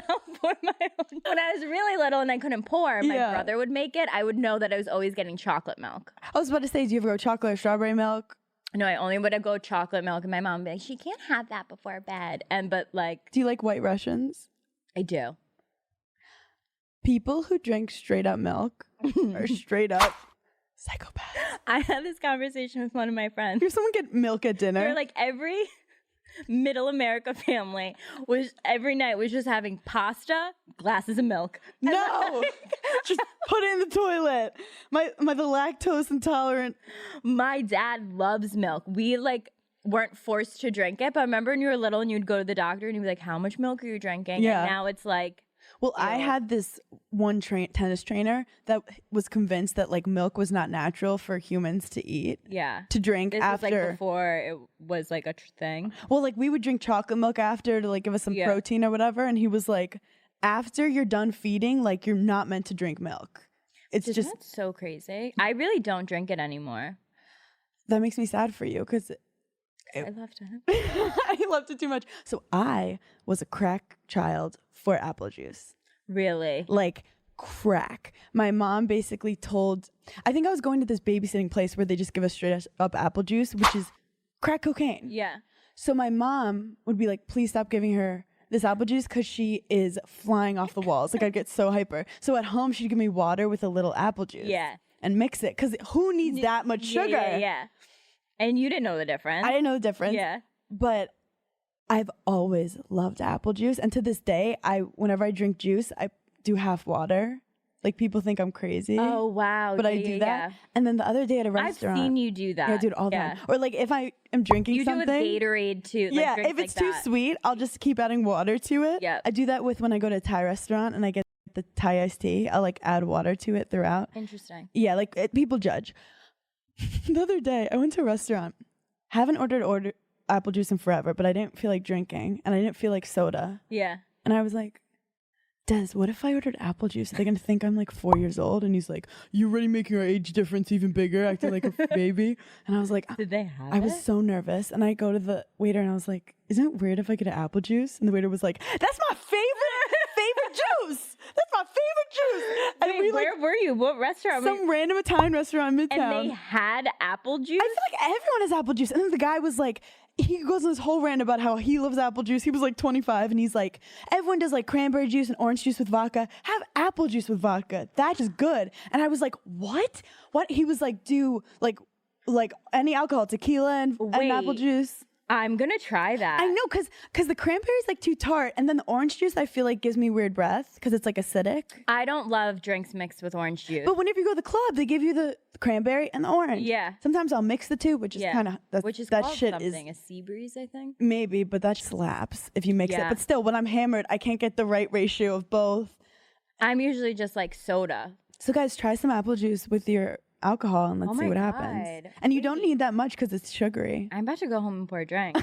I'll pour my own. When I was really little and I couldn't pour, my brother would make it. I would know that I was always getting chocolate milk. I was about to say, do you ever go chocolate or strawberry milk? No, I only would go chocolate milk, and my mom would be like, she can't have that before bed. But like, Do you like White Russians? I do. People who drink straight up milk are straight up psychopaths. I had this conversation with one of my friends. If someone get milk at dinner, They're like, every middle America family was every night was just having pasta, glasses of milk. no, just put it in the toilet. The lactose intolerant. My dad loves milk. We like weren't forced to drink it, but I remember when you were little and you'd go to the doctor and you'd be like, how much milk are you drinking? Yeah. And now it's like, Well, I had this one tennis trainer that was convinced that like milk was not natural for humans to eat. yeah. To drink This after. was like before it was like a thing. Well, like we would drink chocolate milk after to like give us some protein or whatever. And he was like, after you're done feeding, like you're not meant to drink milk. It's Isn't just, that so crazy? I really don't drink it anymore. that makes me sad for you because I loved it. I loved it too much. So I was a crack child for apple juice. Really? Like crack. My mom basically I think I was going to this babysitting place where they just give us straight up apple juice, which is crack cocaine. Yeah. So my mom would be like, please stop giving her this apple juice because she is flying off the walls. Like I'd get so hyper. So at home, she'd give me water with a little apple juice. Yeah. And mix it because who needs that much sugar? Yeah. And you didn't know the difference. I didn't know the difference. Yeah. But I've always loved apple juice. And to this day, whenever I drink juice, I do half water. Like people think I'm crazy. Oh, wow. But I do that. Yeah. And then the other day at a I've restaurant. seen you do that. Yeah, I do it all the time. Or like if I am drinking You something. do it with Gatorade too. Like Yeah, drinks if it's like too that. sweet, I'll just keep adding water to it. Yeah. I do that with when I go to a Thai restaurant and I get the Thai iced tea. I'll like add water to it throughout. Interesting. Yeah, like people judge. The other day, I went to a restaurant. Haven't ordered apple juice in forever, but I didn't feel like drinking and I didn't feel like soda. Yeah. And I was like, Des, what if I ordered apple juice? Are they going to think I'm like 4 years old? And he's like, you're already making our age difference even bigger, acting like a baby. And I was like, Did they have I was it? so nervous. And I go to the waiter and I was like, isn't it weird if I get an apple juice? And the waiter was like, that's my favorite juice. That's my favorite juice. And Wait, where were you? What restaurant? some random Italian restaurant in Midtown. And they had apple juice? I feel like everyone has apple juice. And then the guy was like, he goes on this whole rant about how he loves apple juice. He was like 25 and he's like, everyone does like cranberry juice and orange juice with vodka. Have apple juice with vodka. That is good. And I was like, what? What? He was like, do like any alcohol, tequila and apple juice. I'm going to try that. I know, because the cranberry is like too tart. And then the orange juice, I feel like gives me weird breath because it's like acidic. I don't love drinks mixed with orange juice. But whenever you go to the club, they give you the cranberry and the orange. Yeah. Sometimes I'll mix the two, which is kind of Which is that called shit something, is a sea breeze, I think. maybe, but that slaps if you mix it. Yeah. But still, when I'm hammered, I can't get the right ratio of both. I'm usually just like soda. So guys, try some apple juice with your alcohol and let's see my what happens. God. And you don't need that much because it's sugary. I'm about to go home and pour a drink.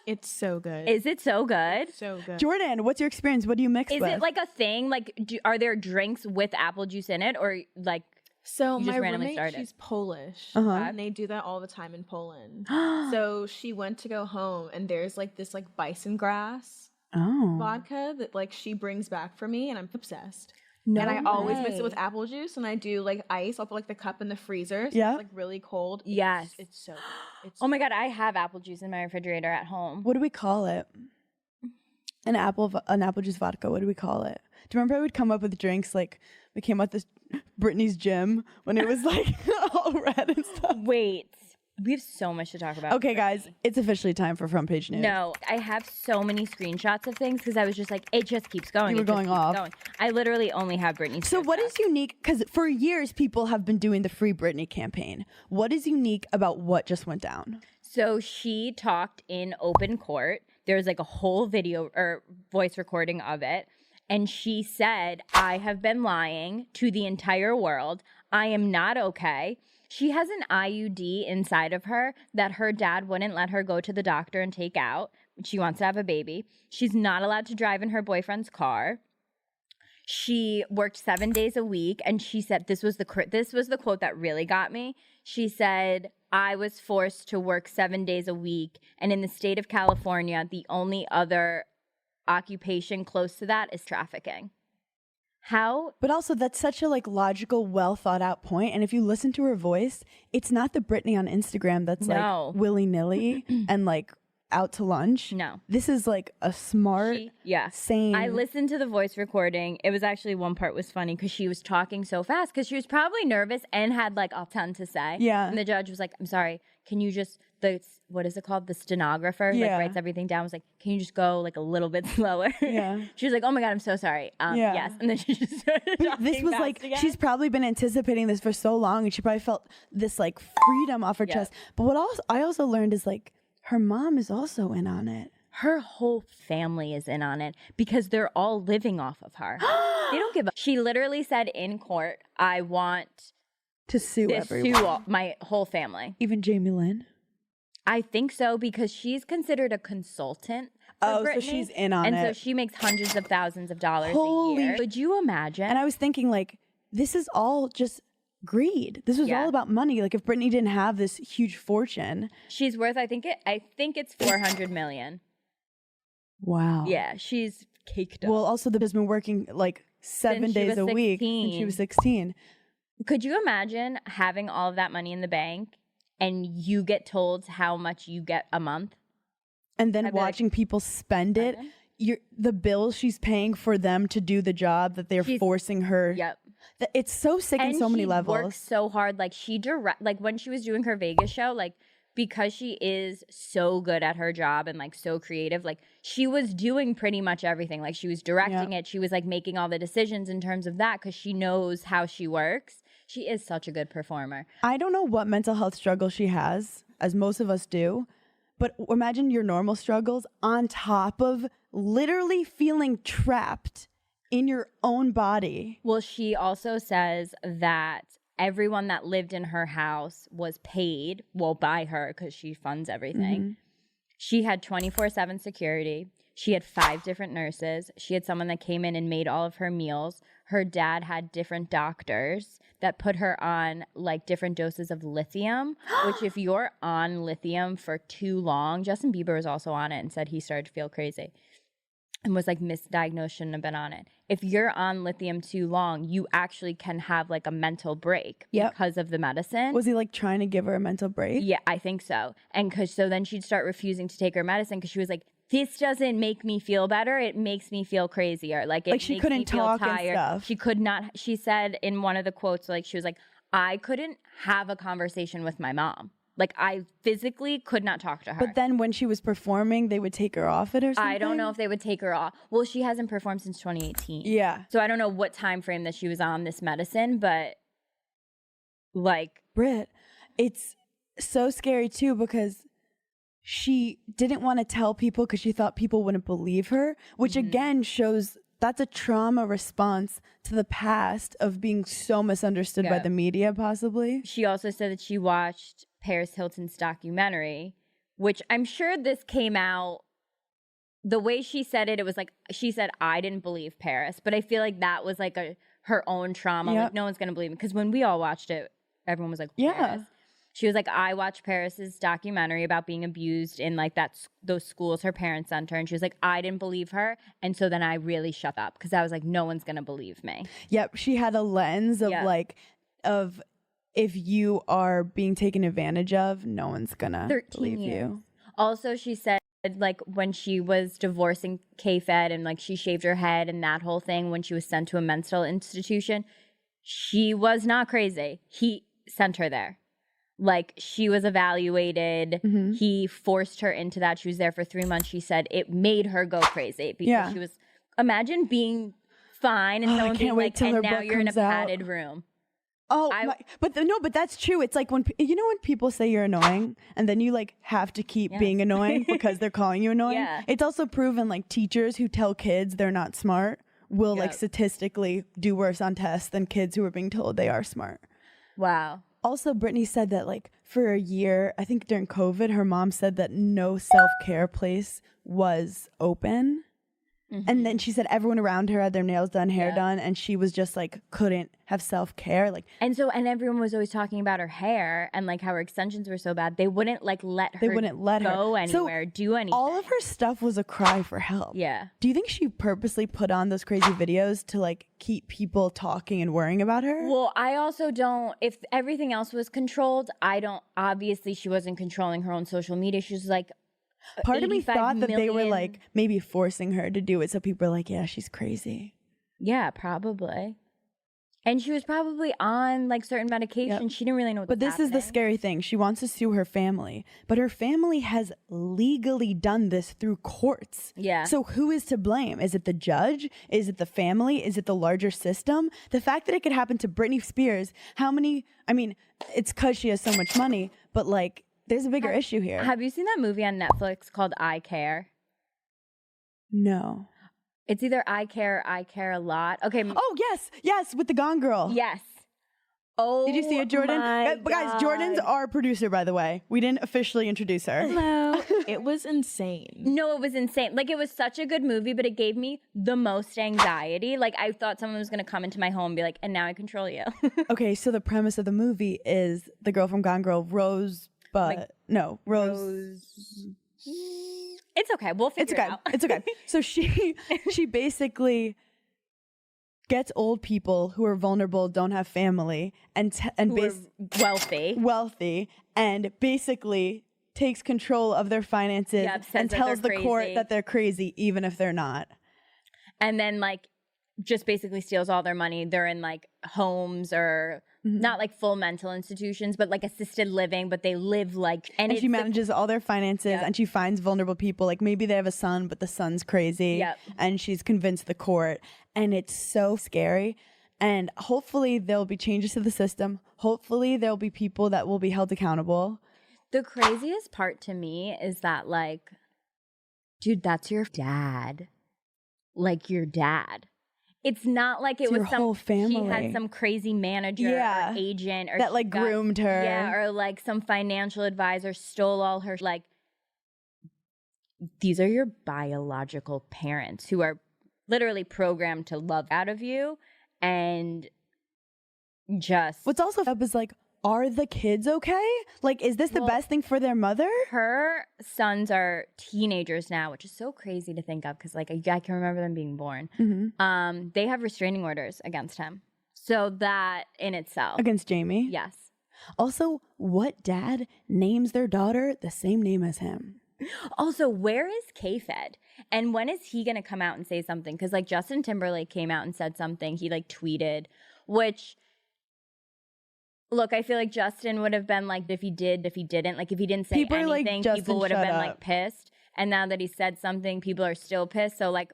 It's so good. Is it so good? so good. Jordan, what's your experience? What do you mix Is with? it like a thing? Like, are there drinks with apple juice in it, or like? So You just my randomly roommate, started. she's Polish, Uh-huh. and they do that all the time in Poland. So she went to go home, and there's like this like bison grass Oh. vodka that like she brings back for me, and I'm obsessed. No and I always mix way. it with apple juice, and I do like ice. I'll put like the cup in the freezer, so Yeah. it's like really cold. Yes. It's so good. It's Oh my god, I have apple juice in my refrigerator at home. What do we call it? An apple juice vodka. What do we call it? Do you remember I would come up with drinks like we came up with this Britney's gym when it was like all red and stuff. Wait, we have so much to talk about. Okay, guys, it's officially time for front page news. No, I have so many screenshots of things because I was just like, it just keeps going. You were it just going keeps off. going. I literally only have Britney Spears. So what is unique? Because for years people have been doing the Free Britney campaign. What is unique about what just went down? So she talked in open court. There was like a whole video or voice recording of it. And she said, I have been lying to the entire world. I am not okay. She has an IUD inside of her that her dad wouldn't let her go to the doctor and take out. She wants to have a baby. She's not allowed to drive in her boyfriend's car. She worked 7 days a week, and she said this was the quote that really got me. She said, "I was forced to work 7 days a week, and in the state of California, the only other occupation close to that is trafficking." How? But also, that's such a like logical, well thought out point. And if you listen to her voice, it's not the Britney on Instagram that's like willy nilly and like out to lunch. No. This is like a smart, sane. I listened to the voice recording. It was actually, one part was funny because she was talking so fast because she was probably nervous and had like a ton to say. Yeah. And the judge was like, "I'm sorry, can you just," what is it called? The stenographer like writes everything down. Was like, "Can you just go like a little bit slower?" Yeah. She was like, "Oh my God, I'm so sorry." Yes. And then she just started talking This was like, again. she's probably been anticipating this for so long, and she probably felt this like freedom off her chest. But what I also learned is like, her mom is also in on it. Her whole family is in on it because they're all living off of her. They don't give a. She literally said in court, "I want to sue everyone. Sue my whole family." Even Jamie Lynn? I think so because she's considered a consultant. Oh, Britney, so she's in on it. And so she makes hundreds of thousands of dollars a year. Could you imagine? And I was thinking like, this is all just greed. This was all about money. Like if Britney didn't have this huge fortune, she's worth, I think it's 400 million. Wow. Yeah, she's caked up. Well, also the has been working like 7 days a week since she was 16. Could you imagine having all of that money in the bank and you get told how much you get a month? And then watching people spend it. The bills she's paying for them to do the job that they're forcing her. Yep. It's so sick on so many levels. She works so hard. Like like when she was doing her Vegas show, like because she is so good at her job and like so creative, like she was doing pretty much everything. Like she was directing it. She was like making all the decisions in terms of that because she knows how she works. She is such a good performer. I don't know what mental health struggle she has, as most of us do. But imagine your normal struggles on top of literally feeling trapped in your own body. Well, she also says that everyone that lived in her house was paid, by her because she funds everything. Mm-hmm. She had 24/7 security. She had 5 different nurses. She had someone that came in and made all of her meals. Her dad had different doctors that put her on like different doses of lithium, which if you're on lithium for too long, Justin Bieber was also on it and said he started to feel crazy and was like misdiagnosed, shouldn't have been on it. If you're on lithium too long, you actually can have like a mental break because of the medicine. Was he like trying to give her a mental break? Yeah, I think so. And so then she'd start refusing to take her medicine because she was like, this doesn't make me feel better. It makes me feel crazier. Like it she makes couldn't me feel talk tired. and stuff. She could not. She said in one of the quotes, like she was like, I couldn't have a conversation with my mom. Like I physically could not talk to her. But then when she was performing, they would take her off it or something? I don't know if they would take her off. Well, she hasn't performed since 2018. Yeah. So I don't know what time frame that she was on this medicine, but like Britt, it's so scary too because she didn't want to tell people because she thought people wouldn't believe her, which again shows that's a trauma response to the past of being so misunderstood by the media, possibly. She also said that she watched Paris Hilton's documentary, which I'm sure this came out, the way she said it, it was like, she said, I didn't believe Paris, but I feel like that was like her own trauma. Like no one's going to believe me. Because when we all watched it, everyone was like, Paris. She was like, I watched Paris's documentary about being abused in like those schools her parents sent her. And she was like, I didn't believe her. And so then I really shut up because I was like, no one's going to believe me. Yep. She had a lens of of if you are being taken advantage of, no one's going to believe you. Also, she said like when she was divorcing K-Fed and like she shaved her head and that whole thing when she was sent to a mental institution, she was not crazy. He sent her there. Like she was evaluated. He forced her into that. She was there for 3 months. She said it made her go crazy because she was, imagine being fine and someone being like, and now you're in a padded room. Oh, but that's true. It's like when people say you're annoying and then you like have to keep being annoying because they're calling you annoying. Yeah. It's also proven like teachers who tell kids they're not smart will like statistically do worse on tests than kids who are being told they are smart. Wow. Also, Britney said that like for a year, I think during COVID, her mom said that no self-care place was open. And then she said everyone around her had their nails done, hair done, and she was just like couldn't have self-care. Like, and everyone was always talking about her hair and like how her extensions were so bad. They wouldn't like let her go anywhere, do anything. All of her stuff was a cry for help. Yeah. Do you think she purposely put on those crazy videos to like keep people talking and worrying about her? Well, I also don't, if everything else was controlled, obviously she wasn't controlling her own social media. She was like, part of me thought that they were like maybe forcing her to do it, so people were like, yeah, she's crazy. Yeah, probably. And she was probably on like certain medication. She didn't really know what But this is the scary thing. She wants to sue her family, but her family has legally done this through courts. Yeah. So who is to blame? Is it the judge? Is it the family? Is it the larger system? The fact that it could happen to Britney Spears, it's because she has so much money, but like, there's a bigger issue here. Have you seen that movie on Netflix called I Care? No. It's either I Care or I Care a Lot. Okay. Oh, yes, with the Gone Girl. Yes. Oh, did you see it, Jordan? Guys, Jordan's our producer, by the way. We didn't officially introduce her. Hello. It was insane. No, it was insane. Like, it was such a good movie, but it gave me the most anxiety. Like, I thought someone was going to come into my home and be like, and now I control you. Okay, so the premise of the movie is the girl from Gone Girl, Rose. It's okay. We'll figure it out. It's okay. So she basically gets old people who are vulnerable, don't have family, and wealthy, and basically takes control of their finances and tells the court that they're crazy, even if they're not. And then like just basically steals all their money. They're in like homes or not like full mental institutions, but like assisted living, but they live like, and she manages all their finances and she finds vulnerable people. Like maybe they have a son, but the son's crazy and she's convinced the court, and it's so scary. And hopefully there'll be changes to the system. Hopefully there'll be people that will be held accountable. The craziest part to me is that like, dude, that's your dad. Like your dad. It's not like it was some whole family. She had some crazy manager or agent or that like groomed her. Yeah, or like some financial advisor stole all her like. These are your biological parents who are literally programmed to love out of you, and just what's also up is like, are the kids okay? Like, is this the best thing for their mother? Her sons are teenagers now, which is so crazy to think of because, like, I can remember them being born. Mm-hmm. They have restraining orders against him. So that in itself. Against Jamie? Yes. Also, what dad names their daughter the same name as him? Also, where is K-Fed? And when is he going to come out and say something? Because, like, Justin Timberlake came out and said something. He, like, tweeted, which... Look, I feel like Justin would have been like, if he did, if he didn't. Like, if he didn't say anything, people would have been like pissed. And now that he said something, people are still pissed. So, like,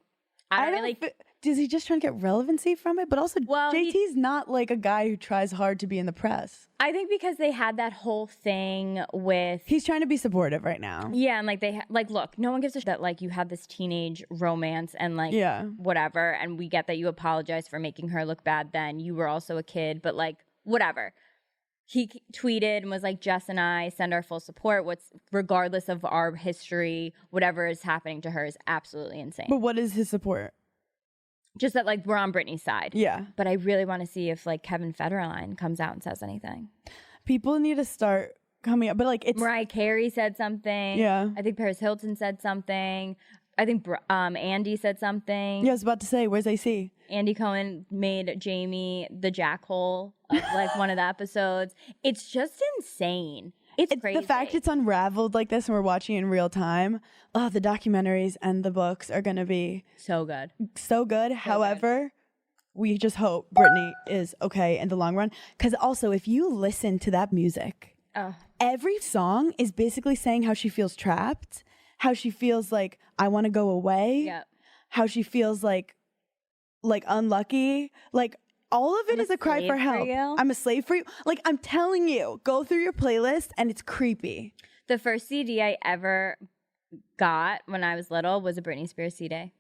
I don't really. Is he just trying to get relevancy from it? But also, JT's not like a guy who tries hard to be in the press. I think because they had that whole thing with. He's trying to be supportive right now. Yeah, and like look, no one gives a shit that like you had this teenage romance and like whatever, and we get that you apologize for making her look bad. Then you were also a kid, but like whatever. He tweeted and was like, Jess and I send our full support. Regardless of our history, whatever is happening to her is absolutely insane. But what is his support? Just that like we're on Britney's side. Yeah. But I really want to see if like Kevin Federline comes out and says anything. People need to start coming up. But like it's Mariah Carey said something. Yeah. I think Paris Hilton said something. I think Andy said something. Yeah, I was about to say, where's AC? Andy Cohen made Jamie the jackhole of like one of the episodes. It's just insane. It's crazy. The fact it's unraveled like this and we're watching in real time. Oh, the documentaries and the books are going to be so good. So good. However, we just hope Britney is okay in the long run. Because also, if you listen to that music, every song is basically saying how she feels trapped. How she feels like, I want to go away. Yep. How she feels like unlucky. Like, all of it is a cry for help. I'm a slave for you. Like, I'm telling you, go through your playlist and it's creepy. The first CD I ever got when I was little was a Britney Spears CD.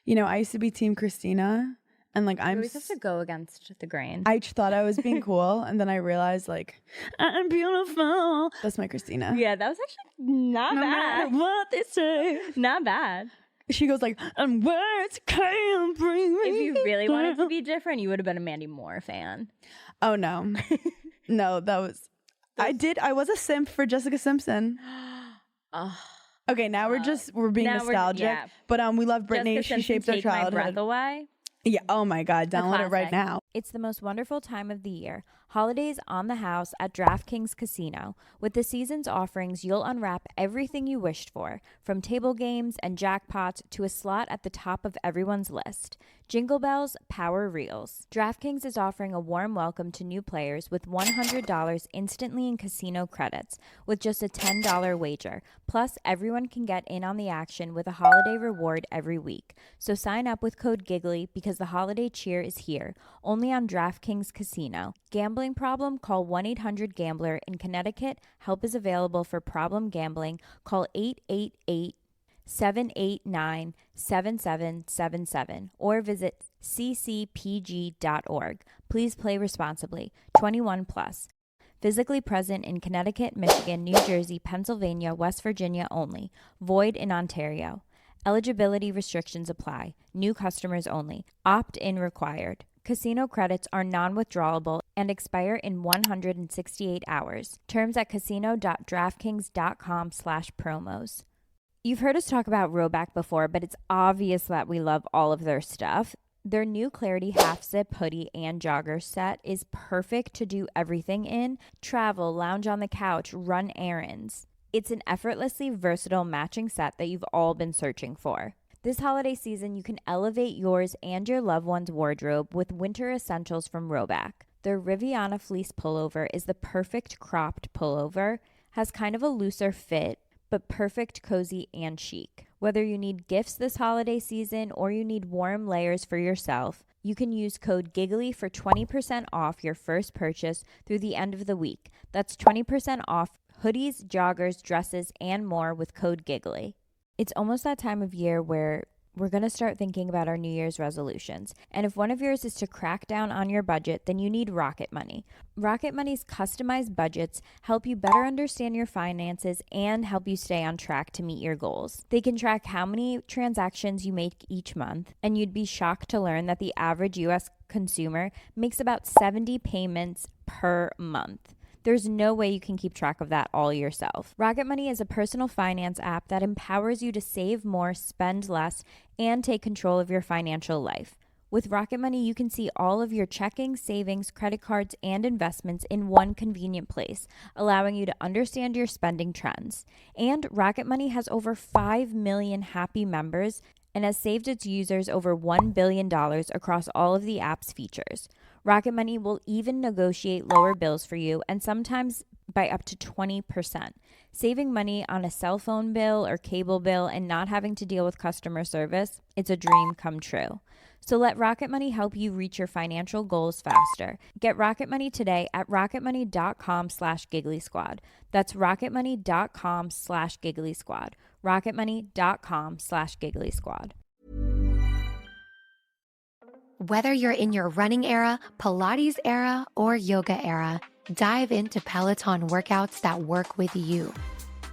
You know, I used to be Team Christina. And like, I'm supposed to go against the grain. I thought I was being cool, and then I realized like, I'm beautiful. That's my Christina. Yeah, that was actually not bad. Matter what they say, not bad. She goes like, and words can't bring me. If you really wanted to be different, you would have been a Mandy Moore fan. Oh no. No, that was I was a simp for Jessica Simpson. Okay, now we're being nostalgic. But we love Britney. Jessica She Simpson, shaped our Take My childhood. Breath Away. Yeah. Oh my God. Download it right now. It's the most wonderful time of the year. Holidays on the house at DraftKings Casino. With the season's offerings, you'll unwrap everything you wished for, from table games and jackpots to a slot at the top of everyone's list. Jingle bells, power reels. DraftKings is offering a warm welcome to new players with $100 instantly in casino credits with just a $10 wager. Plus, everyone can get in on the action with a holiday reward every week. So sign up with code GIGGLY because the holiday cheer is here, only on DraftKings Casino. Gambling problem? Call 1-800-GAMBLER. In Connecticut, help is available for problem gambling. Call 888-789-7777 or visit ccpg.org. Please play responsibly. 21 plus. Physically present in Connecticut, Michigan, New Jersey, Pennsylvania, West Virginia only. Void in Ontario. Eligibility restrictions apply. New customers only. Opt-in required. Casino credits are non-withdrawable and expire in 168 hours. Terms at casino.draftkings.com/promos. You've heard us talk about Rhoback before, but it's obvious that we love all of their stuff. Their new Clarity half zip hoodie and jogger set is perfect to do everything in: travel, lounge on the couch, run errands. It's an effortlessly versatile matching set that you've all been searching for. This holiday season, you can elevate yours and your loved one's wardrobe with winter essentials from Rhoback. Their Riviana fleece pullover is the perfect cropped pullover, has kind of a looser fit, but perfect, cozy, and chic. Whether you need gifts this holiday season or you need warm layers for yourself, you can use code GIGGLY for 20% off your first purchase through the end of the week. That's 20% off hoodies, joggers, dresses, and more with code GIGGLY. It's almost that time of year where we're going to start thinking about our New Year's resolutions. And if one of yours is to crack down on your budget, then you need Rocket Money. Rocket Money's customized budgets help you better understand your finances and help you stay on track to meet your goals. They can track how many transactions you make each month, and you'd be shocked to learn that the average U.S. consumer makes about 70 payments per month. There's no way you can keep track of that all yourself. Rocket Money is a personal finance app that empowers you to save more, spend less, and take control of your financial life. With Rocket Money, you can see all of your checking, savings, credit cards, and investments in one convenient place, allowing you to understand your spending trends. And Rocket Money has over 5 million happy members and has saved its users over $1 billion across all of the app's features. Rocket Money will even negotiate lower bills for you, and sometimes by up to 20%. Saving money on a cell phone bill or cable bill and not having to deal with customer service, it's a dream come true. So let Rocket Money help you reach your financial goals faster. Get Rocket Money today at rocketmoney.com/giggly squad. That's rocketmoney.com/giggly squad. rocketmoney.com/giggly squad. Whether you're in your running era, Pilates era, or yoga era, dive into Peloton workouts that work with you.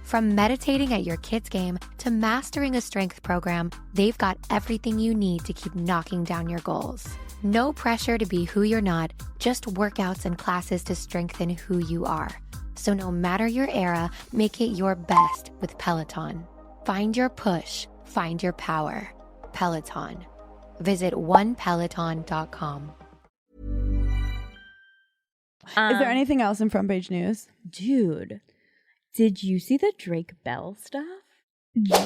From meditating at your kids' game to mastering a strength program, they've got everything you need to keep knocking down your goals. No pressure to be who you're not, just workouts and classes to strengthen who you are. So no matter your era, make it your best with Peloton. Find your push, find your power. Peloton. Visit onepeloton.com. Is there anything else in front page news? Dude, did you see the Drake Bell stuff?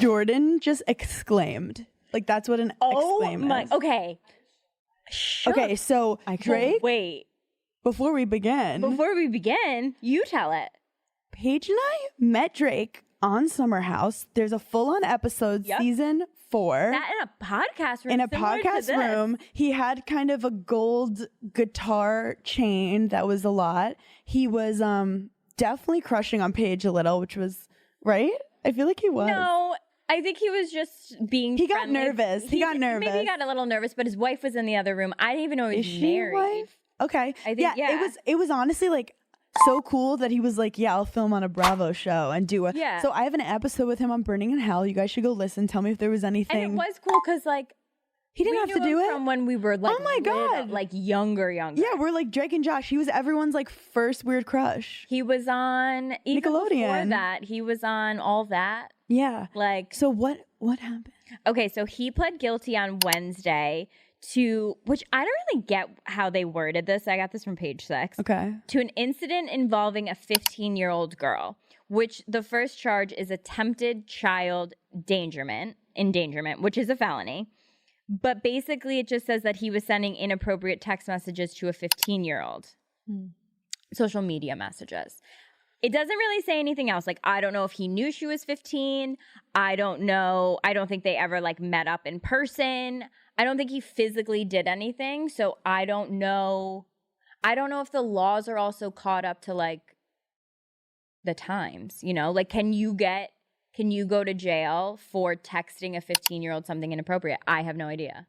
Jordan just exclaimed. Like, that's what an exclaim is. Okay. Okay, so Drake, wait. before we begin, you tell it. Paige and I met Drake on Summer House. There's a full-on episode, season 4. That in a podcast room. In a podcast room. He had kind of a gold guitar chain that was a lot. He was definitely crushing on Paige a little, which was, right? I feel like he was. No, I think he was just being He got friendly. nervous. He got nervous. Maybe he got a little nervous, but his wife was in the other room. I didn't even know he was Is she married. wife? Okay. I think, It was honestly like so cool that he was like, yeah, I'll film on a Bravo show and do a. Yeah. So I have an episode with him on Burning in Hell. You guys should go listen. Tell me if there was anything. And it was cool because like he didn't have to do it from when we were like, oh my God, like younger. Yeah, we're like Drake and Josh. He was everyone's like first weird crush. He was on even Nickelodeon. Before that, he was on All That. Yeah. Like, so what happened? Okay, so he pled guilty on Wednesday to, which I don't really get how they worded this. I got this from Page 6. Okay. To an incident involving a 15-year-old girl, which the first charge is attempted child endangerment, which is a felony. But basically it just says that he was sending inappropriate text messages to a 15-year-old. Social media messages. It doesn't really say anything else. Like, I don't know if he knew she was 15. I don't know. I don't think they ever like met up in person. I don't think he physically did anything. So I don't know. I don't know if the laws are also caught up to like the times, you know, like, can you go to jail for texting a 15-year-old something inappropriate? I have no idea.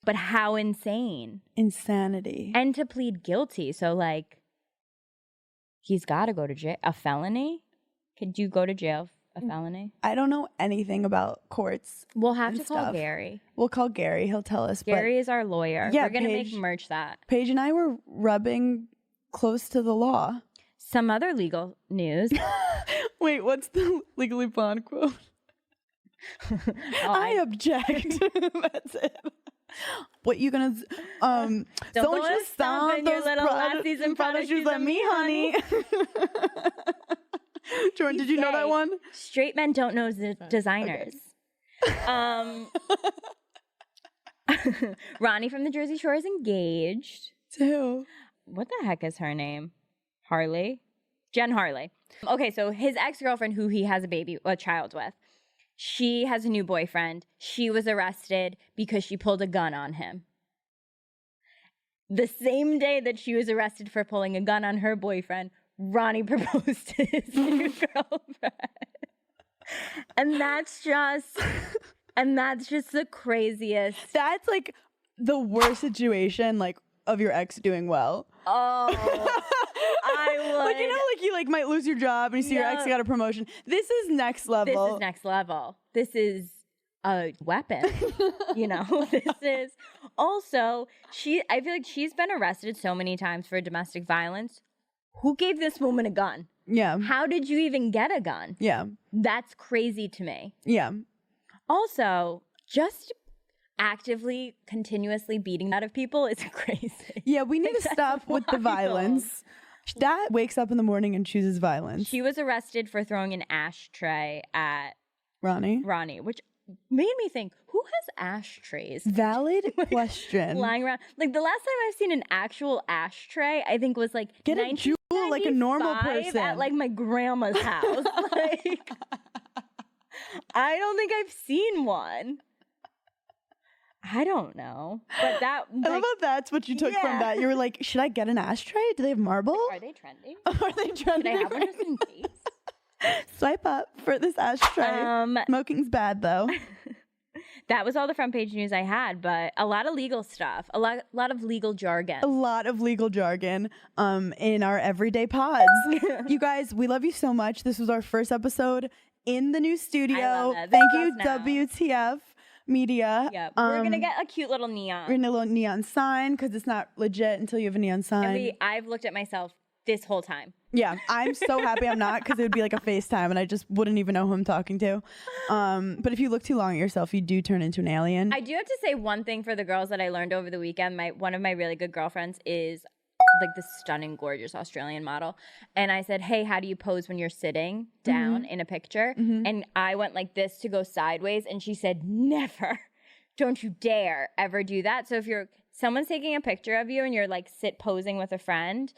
But how insane. Insanity. And to plead guilty. So like, he's got to go to jail. A felony? Could you go to jail a felony? I don't know anything about courts. We'll have to stuff. call Gary. We'll call Gary. He'll tell us. Gary is our lawyer. Yeah, we're going to Paige- make merch that. Paige and I were rubbing close to the law. Some other legal news. Wait, what's the Legally Blonde quote? I object. That's it. What you gonna? Don't just stomp in your little lassies and Prada shoes on me, honey. Jordan, did you know that one? Straight men don't know designers. Ronnie from the Jersey Shore is engaged. To who? What the heck is her name? Harley? Jen Harley. Okay, so his ex-girlfriend, who he has a child with, she has a new boyfriend. She was arrested because she pulled a gun on him. The same day that she was arrested for pulling a gun on her boyfriend, Ronnie proposed to his new girlfriend. And that's just the craziest. That's like the worst situation, like, of your ex doing well. Oh, I would. Like, you know, like you like might lose your job and you see your ex got a promotion. This is next level. This is next level. This is a weapon. You know, this is also I feel like she's been arrested so many times for domestic violence. Who gave this woman a gun? Yeah. How did you even get a gun? Yeah. That's crazy to me. Yeah. Also, just actively, continuously beating out of people is crazy. Yeah, we need to stop with the violence. That wakes up in the morning and chooses violence. She was arrested for throwing an ashtray at Ronnie, which made me think, who has ashtrays? Valid question. Lying around. Like, the last time I've seen an actual ashtray, I think was like Get a jewel like a normal person at like my grandma's house. Like, I don't think I've seen one. I don't know. But that, I love how that's what you took from that. You were like, should I get an ashtray? Do they have marble? Are they trending? Are they trending? Can I have one just in case? Swipe up for this ashtray. Smoking's bad, though. That was all the front page news I had, but a lot of legal stuff, a lot of legal jargon. A lot of legal jargon in our everyday pods. You guys, we love you so much. This was our first episode in the new studio. I love it. Thank you, WTF Media. Yeah, we're going to get a cute little neon. We're going to little neon sign because it's not legit until you have a neon sign. And I've looked at myself this whole time. Yeah, I'm so happy I'm not because it would be like a FaceTime and I just wouldn't even know who I'm talking to. But if you look too long at yourself, you do turn into an alien. I do have to say one thing for the girls that I learned over the weekend. One of my really good girlfriends is like this stunning, gorgeous Australian model. And I said, hey, how do you pose when you're sitting down in a picture? And I went like this to go sideways. And she said, never. Don't you dare ever do that. So if someone's taking a picture of you and you're like posing with a friend,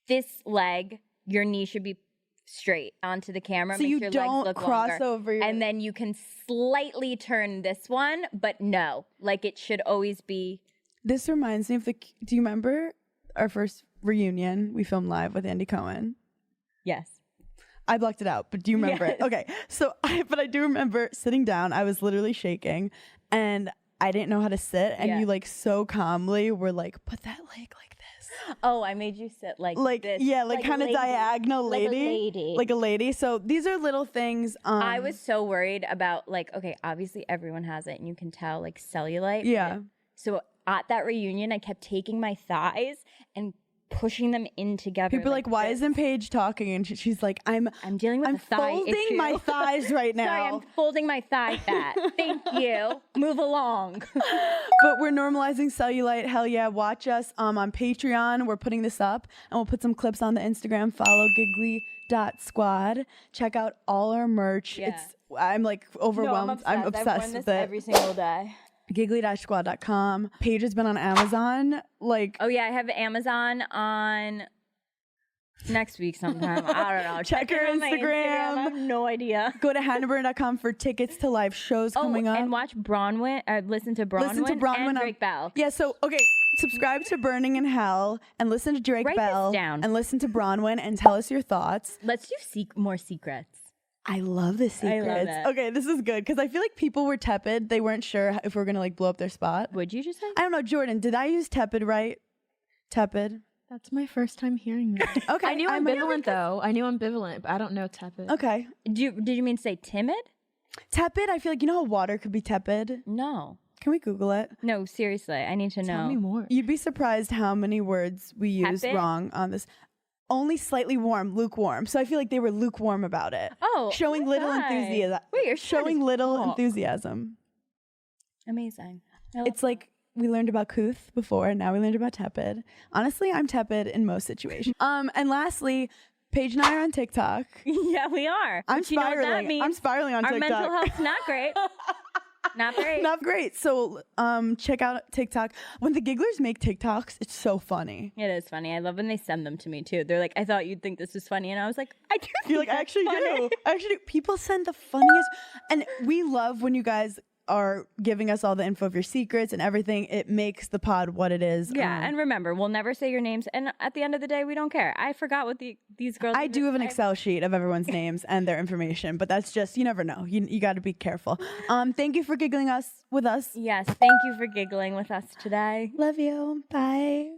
this leg, your knee should be straight onto the camera. So makes you your don't legs look cross longer. over your... And then you can slightly turn this one, but no, like it should always be. This reminds me of do you remember our first reunion we filmed live with Andy Cohen? Yes. I blocked it out, but do you remember it? Okay. So I do remember sitting down. I was literally shaking and I didn't know how to sit. And you like so calmly were like, put that leg like this. Oh, I made you sit like this. Yeah, like kind of diagonal lady. Like a lady. So these are little things. I was so worried about like, okay, obviously everyone has it and you can tell like cellulite. Yeah. So at that reunion, I kept taking my thighs and pushing them in together. People are like, why isn't Paige talking? And she's like, I'm dealing with a thigh folding issue. my thighs right now. Sorry, I'm folding my thigh fat. Thank you. Move along. But we're normalizing cellulite. Hell yeah. Watch us on Patreon. We're putting this up and we'll put some clips on the Instagram. Follow giggly.squad. Check out all our merch. Yeah. I'm like overwhelmed. I'm obsessed I've worn this with it. every single day. Giggly-squad.com. Paige has been on Amazon. Like, oh yeah, I have Amazon on next week sometime. I don't know. Check her it on my Instagram. I have no idea. Go to hannahburn.com for tickets to live shows coming up. And watch Bronwyn. Listen to Bronwyn and Drake Bell. Yeah, so, okay, subscribe to Burning in Hell and listen to Drake Bell. Down. And listen to Bronwyn and tell us your thoughts. Let's do more secrets. I love the secrets. I love it. Okay, this is good because I feel like people were tepid. They weren't sure if we are going to like blow up their spot. Would you just say? I don't know, Jordan, did I use tepid right? Tepid. That's my first time hearing that. Okay. I knew ambivalent though. I knew ambivalent, but I don't know tepid. Okay. Did you mean say timid? Tepid, I feel like, you know how water could be tepid? No. Can we Google it? No, seriously. I need to know. Tell me more. You'd be surprised how many words we use Tepid? wrong on this. Only slightly warm, lukewarm. So I feel like they were lukewarm about it. Oh, showing little okay. enthusiasm. Wait, you're showing little enthusiasm. Amazing. It's like we learned about couth before, and now we learned about tepid. Honestly, I'm tepid in most situations. And lastly, Paige and I are on TikTok. Yeah, we are. I'm But you know what that spiraling. means? I'm spiraling on Our TikTok. mental health's not great. Not great. Not great. So check out TikTok. When the gigglers make TikToks, it's so funny. It is funny. I love when they send them to me too. They're like, I thought you'd think this was funny. And I was like, I do. You're like, I actually do. I actually do. People send the funniest. And we love when you guys are giving us all the info of your secrets and everything. It makes the pod what it is. Yeah. And remember, we'll never say your names. And at the end of the day, we don't care. I forgot what these girls. I do have an Excel sheet of everyone's names and their information, but that's just, you never know. You got to be careful. Thank you for giggling with us. Yes. Thank you for giggling with us today. Love you. Bye.